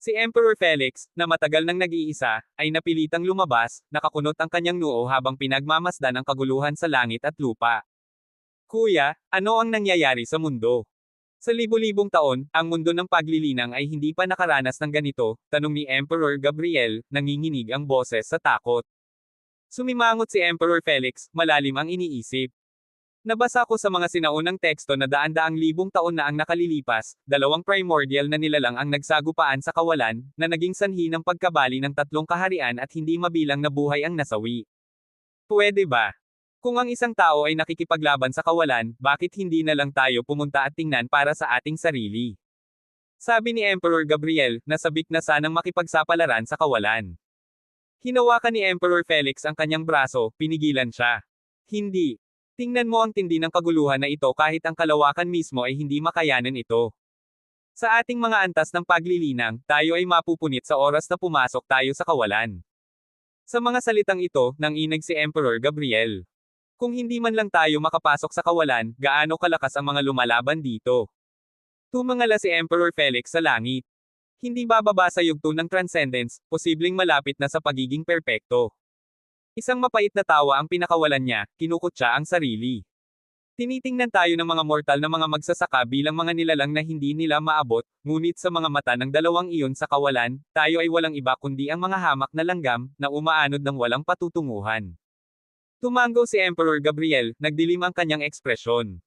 Si Emperor Felix, na matagal nang nag-iisa, ay napilitang lumabas, nakakunot ang kanyang noo habang pinagmamasdan ang kaguluhan sa langit at lupa. Kuya, ano ang nangyayari sa mundo? Sa libo-libong taon, ang mundo ng paglilinang ay hindi pa nakaranas ng ganito, tanong ni Emperor Gabriel, nanginginig ang boses sa takot. Sumimangot si Emperor Felix, malalim ang iniisip. Nabasa ko sa mga sinaunang teksto na daan-daang libong taon na ang nakalilipas, dalawang primordial na nilalang ang nagsagupaan sa kawalan, na naging sanhi ng pagkabali ng tatlong kaharian at hindi mabilang na buhay ang nasawi. Pwede ba? Kung ang isang tao ay nakikipaglaban sa kawalan, bakit hindi na lang tayo pumunta at tingnan para sa ating sarili? Sabi ni Emperor Gabriel, na sabik na sanang makipagsapalaran sa kawalan. Hinawakan ni Emperor Felix ang kanyang braso, pinigilan siya. Hindi. Tingnan mo ang tindi ng kaguluhan na ito kahit ang kalawakan mismo ay hindi makayanan ito. Sa ating mga antas ng paglilinang, tayo ay mapupunit sa oras na pumasok tayo sa kawalan. Sa mga salitang ito, nanginig si Emperor Gabriel. Kung hindi man lang tayo makapasok sa kawalan, gaano kalakas ang mga lumalaban dito? Tumangala si Emperor Felix sa langit. Hindi bababa sa yugto ng transcendence, posibleng malapit na sa pagiging perpekto. Isang mapait na tawa ang pinakawalan niya, kinukutya ang sarili. Tinitingnan tayo ng mga mortal na mga magsasaka bilang mga nilalang na hindi nila maabot, ngunit sa mga mata ng dalawang iyon sa kawalan, tayo ay walang iba kundi ang mga hamak na langgam, na umaanod ng walang patutunguhan. Tumango si Emperor Gabriel, nagdilim ang kanyang ekspresyon.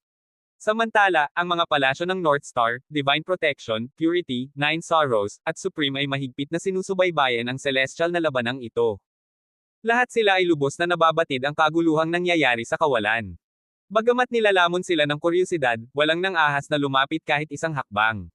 Samantala, ang mga palasyo ng North Star, Divine Protection, Purity, Nine Sorrows, at Supreme ay mahigpit na sinusubaybayan ang celestial na labanang ito. Lahat sila ay lubos na nababatid ang kaguluhang nangyayari sa kawalan. Bagamat nilalamon sila ng kuryosidad, walang nang ahas na lumapit kahit isang hakbang.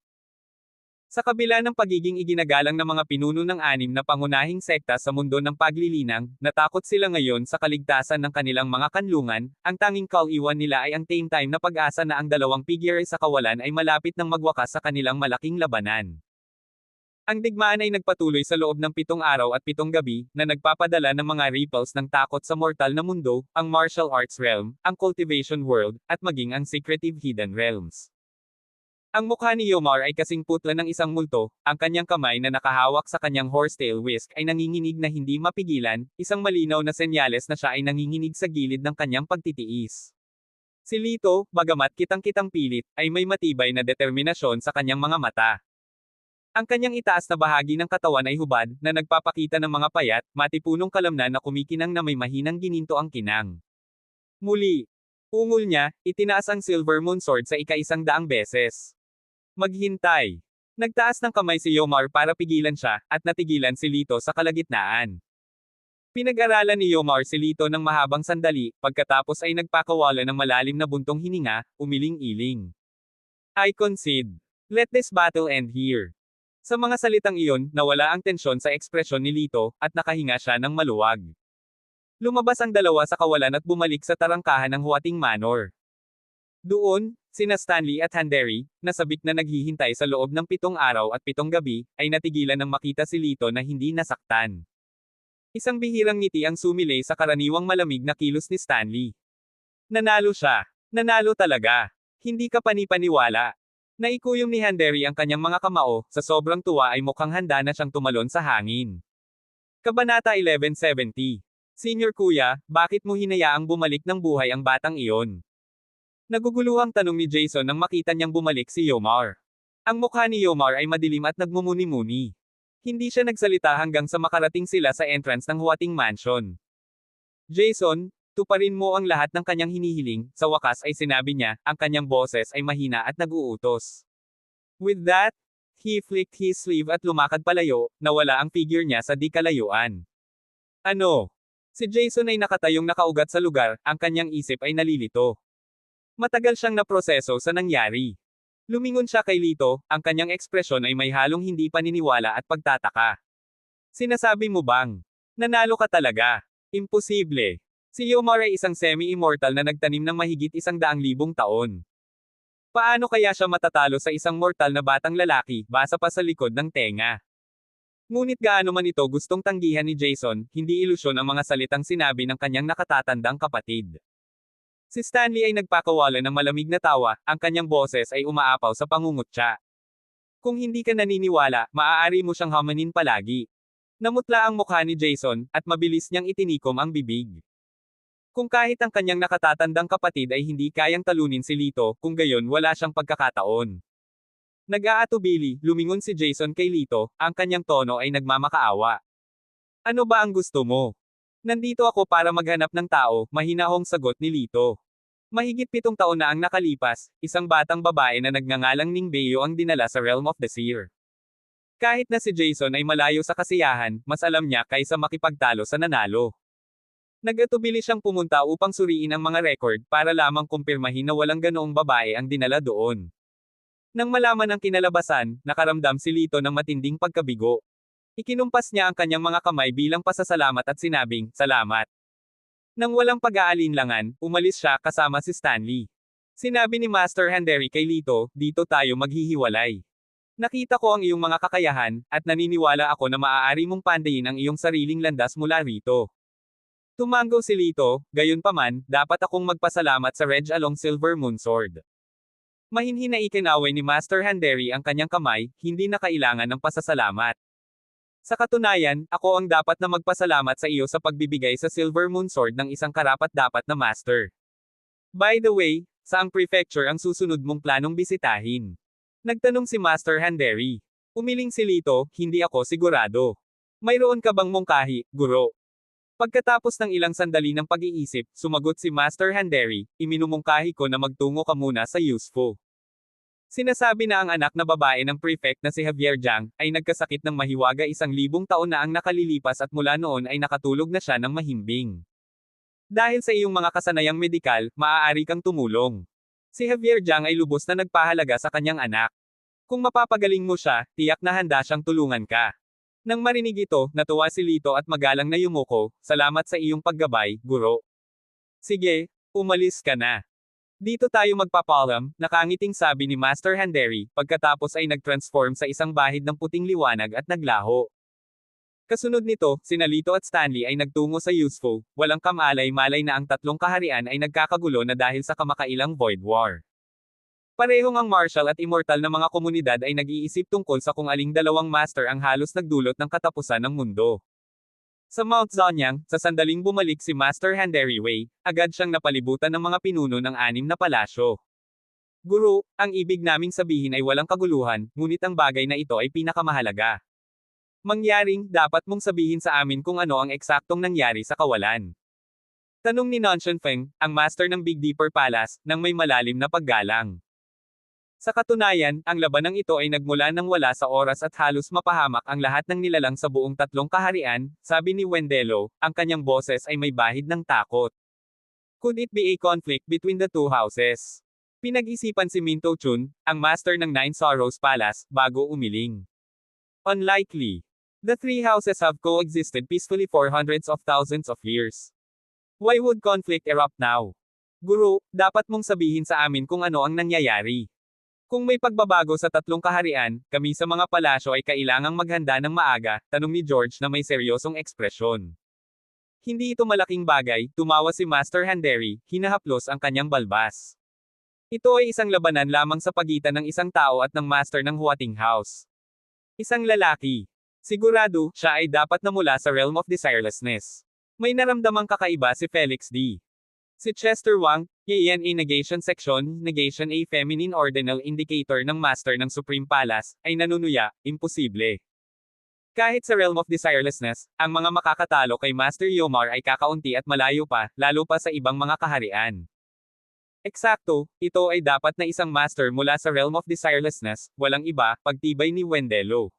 Sa kabila ng pagiging iginagalang ng mga pinuno ng anim na pangunahing sekta sa mundo ng paglilinang, natakot sila ngayon sa kaligtasan ng kanilang mga kanlungan, ang tanging kauiwan nila ay ang tame time na pag-asa na ang dalawang figure sa kawalan ay malapit ng magwakas sa kanilang malaking labanan. Ang digmaan ay nagpatuloy sa loob ng 7 araw at 7 gabi, na nagpapadala ng mga ripples ng takot sa mortal na mundo, ang martial arts realm, ang cultivation world, at maging ang secretive hidden realms. Ang mukha ni Yomar ay kasing putla ng isang multo, ang kanyang kamay na nakahawak sa kanyang horsetail whisk ay nanginginig na hindi mapigilan, isang malinaw na senyales na siya ay nanginginig sa gilid ng kanyang pagtitiis. Si Lito, bagamat kitang-kitang pilit, ay may matibay na determinasyon sa kanyang mga mata. Ang kanyang itaas na bahagi ng katawan ay hubad, na nagpapakita ng mga payat, matipunong kalamnan na kumikinang na may mahinang gininto ang kinang. Muli, ungol niya, itinaas ang Silver Moon Sword sa ika-100 beses. Maghintay. Nagtaas ng kamay si Yomar para pigilan siya, at natigilan si Lito sa kalagitnaan. Pinag-aralan ni Yomar si Lito ng mahabang sandali, pagkatapos ay nagpakawala ng malalim na buntong hininga, umiling-iling. I concede. Let this battle end here. Sa mga salitang iyon, nawala ang tensyon sa ekspresyon ni Lito, at nakahinga siya ng maluwag. Lumabas ang dalawa sa kawalan at bumalik sa tarangkahan ng Huating Manor. Doon, sina Stanley at Handeri, na sabik na naghihintay sa loob ng 7 araw at 7 gabi, ay natigilan nang makita si Lito na hindi nasaktan. Isang bihirang ngiti ang sumilay sa karaniwang malamig na kilos ni Stanley. Nanalo siya. Nanalo talaga. Hindi ka panipaniwala. Naikuyom ni Handeri ang kanyang mga kamao, sa sobrang tuwa ay mukhang handa na siyang tumalon sa hangin. Kabanata 1170. Senior Kuya, bakit mo hinayaang bumalik ng buhay ang batang iyon? Naguguluhang tanong ni Jason nang makita niyang bumalik si Yomar. Ang mukha ni Yomar ay madilim at nagmumuni-muni. Hindi siya nagsalita hanggang sa makarating sila sa entrance ng Huating Mansion. Jason, tuparin mo ang lahat ng kanyang hinihiling, sa wakas ay sinabi niya, ang kanyang boses ay mahina at nag-uutos. With that, he flicked his sleeve at lumakad palayo, nawala ang figure niya sa di kalayuan. Ano? Si Jason ay nakatayong nakaugat sa lugar, ang kanyang isip ay nalilito. Matagal siyang naproseso sa nangyari. Lumingon siya kay Lito, ang kanyang ekspresyon ay may halong hindi paniniwala at pagtataka. Sinasabi mo bang, nanalo ka talaga? Imposible. Si Yomar ay isang semi-immortal na nagtanim ng mahigit 100,000 taon. Paano kaya siya matatalo sa isang mortal na batang lalaki, basa pa sa likod ng tenga? Ngunit gaano man ito gustong tanggihan ni Jason, hindi ilusyon ang mga salitang sinabi ng kanyang nakatatandang kapatid. Si Stanley ay nagpakawala ng malamig na tawa, ang kanyang boses ay umaapaw sa pangungutya. Kung hindi ka naniniwala, maaari mo siyang hamanin palagi. Namutla ang mukha ni Jason, at mabilis niyang itinikom ang bibig. Kung kahit ang kanyang nakatatandang kapatid ay hindi kayang talunin si Lito, kung gayon wala siyang pagkakataon. Nag-aatubili, lumingon si Jason kay Lito, ang kanyang tono ay nagmamakaawa. Ano ba ang gusto mo? Nandito ako para maghanap ng tao, mahinahong sagot ni Lito. Mahigit 7 taon na ang nakalipas, isang batang babae na nagngangalang Ningbeo ang dinala sa Realm of the Seer. Kahit na si Jason ay malayo sa kasiyahan, mas alam niya kaysa makipagtalo sa nanalo. Nag-atubili siyang pumunta upang suriin ang mga record, para lamang kumpirmahin na walang ganoong babae ang dinala doon. Nang malaman ang kinalabasan, nakaramdam si Lito ng matinding pagkabigo. Ikinumpas niya ang kanyang mga kamay bilang pasasalamat at sinabing, salamat. Nang walang pag-aalinlangan, umalis siya kasama si Stanley. Sinabi ni Master Handeri kay Lito, dito tayo maghihiwalay. Nakita ko ang iyong mga kakayahan, at naniniwala ako na maaari mong pandayin ang iyong sariling landas mula rito. Tumango si Lito, gayunpaman, dapat akong magpasalamat sa Reg along Silver Moon Sword. Mahinhin na ikinaway ni Master Handeri ang kanyang kamay, hindi na kailangan ng pasasalamat. Sa katunayan, ako ang dapat na magpasalamat sa iyo sa pagbibigay sa Silver Moon Sword ng isang karapat-dapat na master. By the way, saang prefecture ang susunod mong planong bisitahin? Nagtanong si Master Handeri. Umiling si Lito, hindi ako sigurado. Mayroon ka bang mungkahi, guro? Pagkatapos ng ilang sandali ng pag-iisip, sumagot si Master Handeri, iminumungkahi ko na magtungo ka muna sa Yusufo. Sinasabi na ang anak na babae ng prefect na si Javier Jiang, ay nagkasakit ng mahiwaga 1,000 taon na ang nakalilipas at mula noon ay nakatulog na siya ng mahimbing. Dahil sa iyong mga kasanayang medikal, maaari kang tumulong. Si Javier Jiang ay lubos na nagpahalaga sa kanyang anak. Kung mapapagaling mo siya, tiyak na handa siyang tulungan ka. Nang marinig ito, natuwa si Lito at magalang na yumuko, salamat sa iyong paggabay, guro. Sige, umalis ka na. Dito tayo magpapaalam, nakangiting sabi ni Master Handeri, pagkatapos ay nag-transform sa isang bahid ng puting liwanag at naglaho. Kasunod nito, sina Lito at Stanley ay nagtungo sa Yusufo, walang kamalay-malay na ang tatlong kaharian ay nagkakagulo na dahil sa kamakailang Void War. Parehong ang martial at immortal na mga komunidad ay nag-iisip tungkol sa kung aling dalawang master ang halos nagdulot ng katapusan ng mundo. Sa Mount Zonyang, sa sandaling bumalik si Master Handeri Wei, agad siyang napalibutan ng mga pinuno ng 6 na palasyo. Guru, ang ibig naming sabihin ay walang kaguluhan, ngunit ang bagay na ito ay pinakamahalaga. Mangyaring, dapat mong sabihin sa amin kung ano ang eksaktong nangyari sa kawalan. Tanong ni Nanshan Feng, ang master ng Big Dipper Palace, nang may malalim na paggalang. Sa katunayan, ang labanang ito ay nagmula nang wala sa oras at halos mapahamak ang lahat ng nilalang sa buong tatlong kaharian, sabi ni Wendelo, ang kanyang boses ay may bahid ng takot. Could it be a conflict between the two houses? Pinag-isipan si Minto Chun, ang master ng Nine Sorrows Palace, bago umiling. Unlikely. The three houses have coexisted peacefully for hundreds of thousands of years. Why would conflict erupt now? Guru, dapat mong sabihin sa amin kung ano ang nangyayari. Kung may pagbabago sa tatlong kaharian, kami sa mga palasyo ay kailangang maghanda ng maaga, tanong ni George na may seryosong ekspresyon. Hindi ito malaking bagay, tumawa si Master Handeri, hinahaplos ang kanyang balbas. Ito ay isang labanan lamang sa pagitan ng isang tao at ng master ng Huating House. Isang lalaki. Sigurado, siya ay dapat na mula sa realm of desirelessness. May naramdamang kakaiba si Felix D. Si Chester Wang, ENA Negation Section, Negation A Feminine Ordinal Indicator ng Master ng Supreme Palace, ay nanunuya, imposible. Kahit sa realm of desirelessness, ang mga makakatalo kay Master Yomar ay kakaunti at malayo pa, lalo pa sa ibang mga kaharian. Eksakto, ito ay dapat na isang master mula sa realm of desirelessness, walang iba, pagtibay ni Wendelo.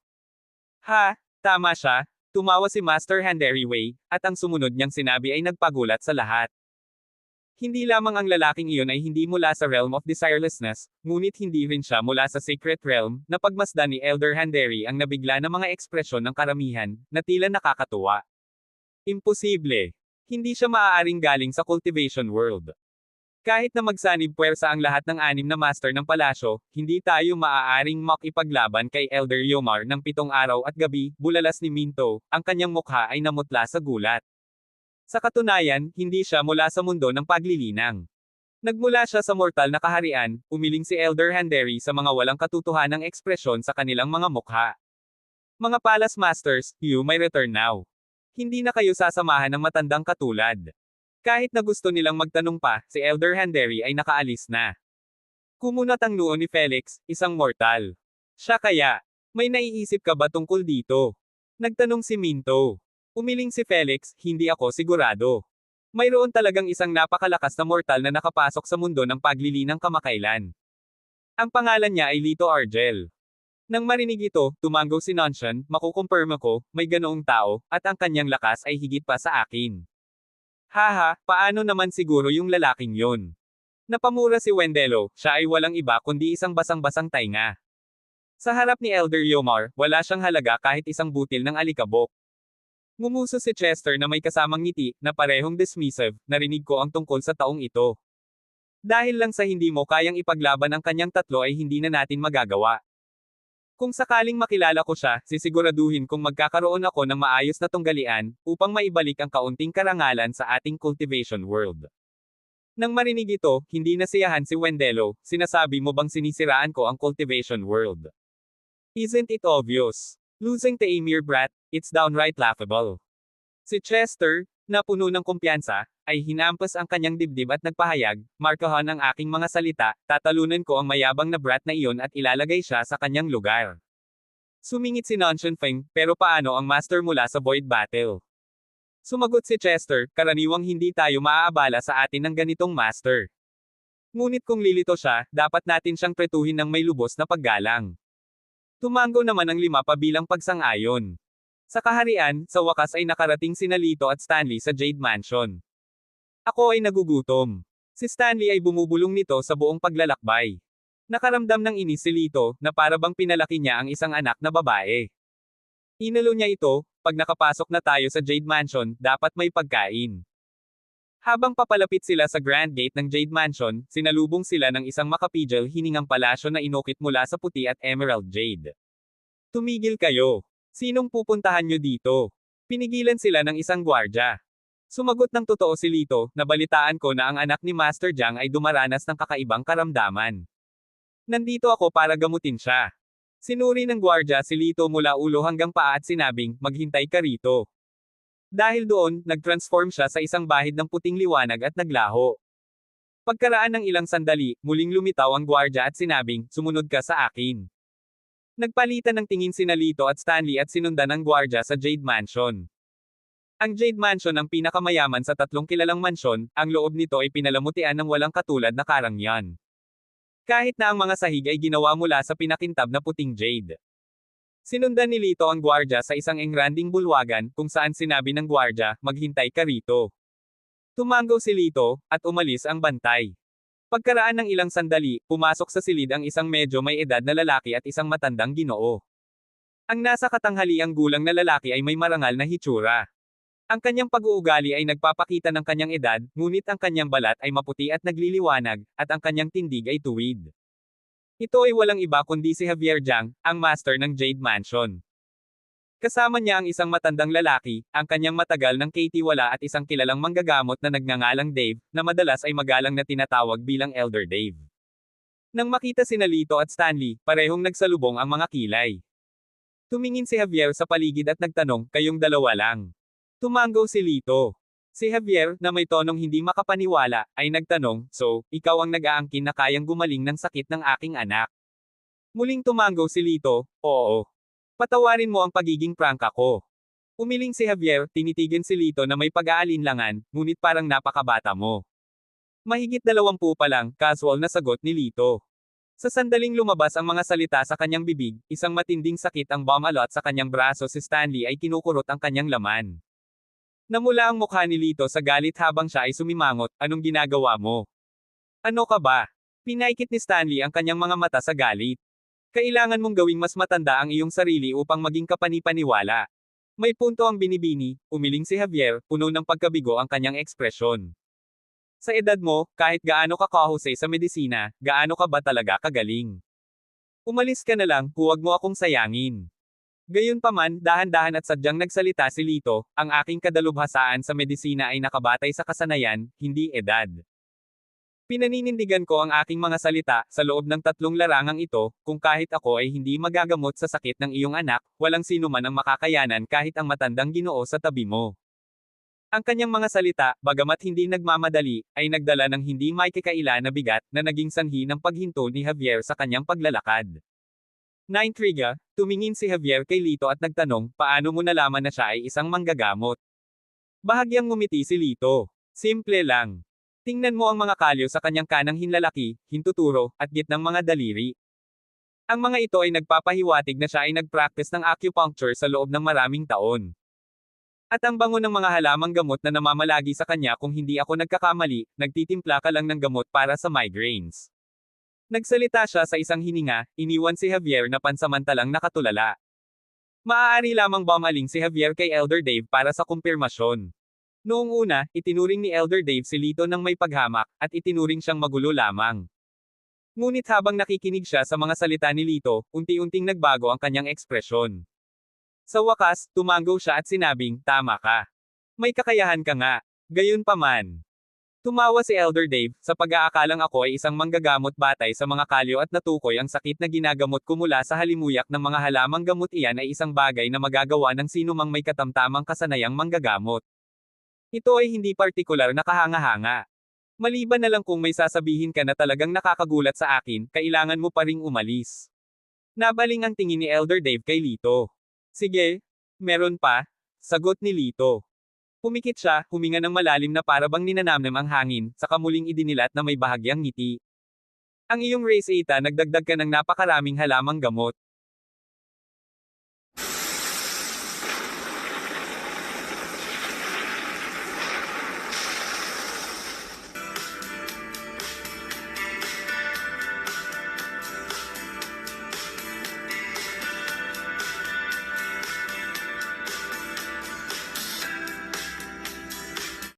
Ha, tama siya, tumawa si Master Handeri Wei, at ang sumunod niyang sinabi ay nagpagulat sa lahat. Hindi lamang ang lalaking iyon ay hindi mula sa realm of desirelessness, ngunit hindi rin siya mula sa secret realm, na pagmasdan ni Elder Handeri ang nabigla na mga ekspresyon ng karamihan, na tila nakakatuwa. Imposible. Hindi siya maaaring galing sa cultivation world. Kahit na magsanib puwersa ang lahat ng 6 na master ng palasyo, hindi tayo maaaring makipaglaban kay Elder Yomar ng 7 araw at gabi, bulalas ni Minto, ang kanyang mukha ay namutla sa gulat. Sa katunayan, hindi siya mula sa mundo ng paglilinang. Nagmula siya sa mortal na kaharian, umiling si Elder Handeri sa mga walang katotohanang ekspresyon sa kanilang mga mukha. Mga Palace Masters, you may return now. Hindi na kayo sasamahan ng matandang katulad. Kahit na gusto nilang magtanong pa, si Elder Handeri ay nakaalis na. Kumunat ang noo ni Felix, isang mortal. Siya kaya? May naiisip ka ba tungkol dito? Nagtanong si Minto. Umiling si Felix, hindi ako sigurado. Mayroon talagang isang napakalakas na mortal na nakapasok sa mundo ng paglilinang kamakailan. Ang pangalan niya ay Lito Argel. Nang marinig ito, tumanggaw si Nanshan, makukumpirma ko, may ganoong tao, at ang kanyang lakas ay higit pa sa akin. Haha, paano naman siguro yung lalaking yon? Napamura si Wendelo, siya ay walang iba kundi isang basang-basang tainga. Sa harap ni Elder Yomar, wala siyang halaga kahit isang butil ng alikabok. Ngumuso si Chester na may kasamang ngiti, na parehong dismissive, narinig ko ang tungkol sa taong ito. Dahil lang sa hindi mo kayang ipaglaban ang kanyang tatlo ay hindi na natin magagawa. Kung sakaling makilala ko siya, sisiguraduhin kong magkakaroon ako ng maayos na tunggalian, upang maibalik ang kaunting karangalan sa ating cultivation world. Nang marinig ito, hindi nasiyahan si Wendelo, sinasabi mo bang sinisiraan ko ang cultivation world? Isn't it obvious? Losing to a mere brat, it's downright laughable. Si Chester, na puno ng kumpiyansa, ay hinampas ang kanyang dibdib at nagpahayag, markahan ang aking mga salita, tatalunan ko ang mayabang na brat na iyon at ilalagay siya sa kanyang lugar. Sumingit si Nanshan Feng, pero paano ang master mula sa Void Battle? Sumagot si Chester, karaniwang hindi tayo maaabala sa atin ng ganitong master. Ngunit kung lilito siya, dapat natin siyang pretuhin ng may lubos na paggalang. Tumango naman ang 5 pa bilang pagsang-ayon. Sa kaharian, sa wakas ay nakarating sina Lito at Stanley sa Jade Mansion. Ako ay nagugutom. Si Stanley ay bumubulong nito sa buong paglalakbay. Nakaramdam ng inis si Lito, na para bang pinalaki niya ang isang anak na babae. Inalo niya ito, pag nakapasok na tayo sa Jade Mansion, dapat may pagkain. Habang papalapit sila sa Grand Gate ng Jade Mansion, sinalubong sila ng isang makapigil hiningang palasyo na inukit mula sa puti at emerald jade. Tumigil kayo. Sinong pupuntahan nyo dito? Pinigilan sila ng isang gwardya. Sumagot ng totoo si Lito, nabalitaan ko na ang anak ni Master Jiang ay dumaranas ng kakaibang karamdaman. Nandito ako para gamutin siya. Sinuri ng gwardya si Lito mula ulo hanggang paa at sinabing, maghintay ka rito. Dahil doon, nag-transform siya sa isang bahid ng puting liwanag at naglaho. Pagkaraan ng ilang sandali, muling lumitaw ang gwardya at sinabing, sumunod ka sa akin. Nagpalitan ng tingin sina Lito at Stanley at sinundan ng gwardya sa Jade Mansion. Ang Jade Mansion ang pinakamayaman sa 3 kilalang mansyon, ang loob nito ay pinalamutian ng walang katulad na karangyan. Kahit na ang mga sahig ay ginawa mula sa pinakintab na puting jade. Sinundan ni Lito ang gwardya sa isang engranding bulwagan, kung saan sinabi ng gwardya, maghintay ka rito. Tumango si Lito, at umalis ang bantay. Pagkaraan ng ilang sandali, pumasok sa silid ang isang medyo may edad na lalaki at isang matandang Ginoo. Ang nasa katanghaliang gulang na lalaki ay may marangal na hitsura. Ang kanyang pag-uugali ay nagpapakita ng kanyang edad, ngunit ang kanyang balat ay maputi at nagliliwanag, at ang kanyang tindig ay tuwid. Ito ay walang iba kundi si Javier Jiang, ang master ng Jade Mansion. Kasama niya ang isang matandang lalaki, ang kanyang matagal ng katiwala at isang kilalang manggagamot na nagngangalang Dave, na madalas ay magalang na tinatawag bilang Elder Dave. Nang makita sina Lito at Stanley, parehong nagsalubong ang mga kilay. Tumingin si Javier sa paligid at nagtanong, kayong dalawa lang. Tumango si Lito. Si Javier, na may tonong hindi makapaniwala, ay nagtanong, so, ikaw ang nag-aangkin na kayang gumaling ng sakit ng aking anak. Muling tumango si Lito, oo. Patawarin mo ang pagiging prangka ko. Umiling si Javier, tinitigan si Lito na may pag-aalinlangan, ngunit parang napakabata mo. Mahigit 20 pa lang, casual na sagot ni Lito. Sa sandaling lumabas ang mga salita sa kanyang bibig, isang matinding sakit ang bumalot sa kanyang braso si Stanley ay kinukurot ang kanyang laman. Namula ang mukha ni Lito sa galit habang siya ay sumimangot, anong ginagawa mo? Ano ka ba? Pinaikit ni Stanley ang kanyang mga mata sa galit. Kailangan mong gawing mas matanda ang iyong sarili upang maging kapani-paniwala. May punto ang binibini, umiling si Javier, puno ng pagkabigo ang kanyang ekspresyon. Sa edad mo, kahit gaano ka kahusay sa medisina, gaano ka ba talaga kagaling? Umalis ka na lang, huwag mo akong sayangin. Gayunpaman, dahan-dahan at sadyang nagsalita si Lito, ang aking kadalubhasaan sa medisina ay nakabatay sa kasanayan, hindi edad. Pinaninindigan ko ang aking mga salita, sa loob ng 3 larangang ito, kung kahit ako ay hindi magagamot sa sakit ng iyong anak, walang sino man ang makakayanan kahit ang matandang Ginoo sa tabi mo. Ang kanyang mga salita, bagamat hindi nagmamadali, ay nagdala ng hindi maikakaila na bigat, na naging sanhi ng paghinto ni Javier sa kanyang paglalakad. Naintriga, tumingin si Javier kay Lito at nagtanong, paano mo nalaman na siya ay isang manggagamot? Bahagyang ngumiti si Lito. Simple lang. Tingnan mo ang mga kalyo sa kanyang kanang hinlalaki, hintuturo, at gitnang mga daliri. Ang mga ito ay nagpapahiwatig na siya ay nagpractice ng acupuncture sa loob ng maraming taon. At ang bango ng mga halamang gamot na namamalagi sa kanya kung hindi ako nagkakamali, nagtitimpla ka lang ng gamot para sa migraines. Nagsalita siya sa isang hininga, iniwan si Javier na pansamantalang nakatulala. Maaari lamang bumaling si Javier kay Elder Dave para sa kumpirmasyon. Noong una, itinuring ni Elder Dave si Lito ng may paghamak, at itinuring siyang magulo lamang. Ngunit habang nakikinig siya sa mga salita ni Lito, unti-unting nagbago ang kanyang ekspresyon. Sa wakas, tumango siya at sinabing, tama ka. May kakayahan ka nga. Gayunpaman. Tumawa si Elder Dave, sa pag-aakalang ako ay isang manggagamot batay sa mga kalyo at natukoy ang sakit na ginagamot ko mula sa halimuyak ng mga halamang gamot, iyan ay isang bagay na magagawa ng sino mang may katamtamang kasanayang manggagamot. Ito ay hindi partikular na kahanga-hanga. Maliban na lang kung may sasabihin ka na talagang nakakagulat sa akin, kailangan mo pa ring umalis. Nabaling ang tingin ni Elder Dave kay Lito. Sige, meron pa, sagot ni Lito. Pumikit siya, huminga ng malalim na parabang ninanamnam ang hangin, saka muling idinilat na may bahagyang ngiti. Ang iyong race Eta nagdagdag ka ng napakaraming halamang gamot.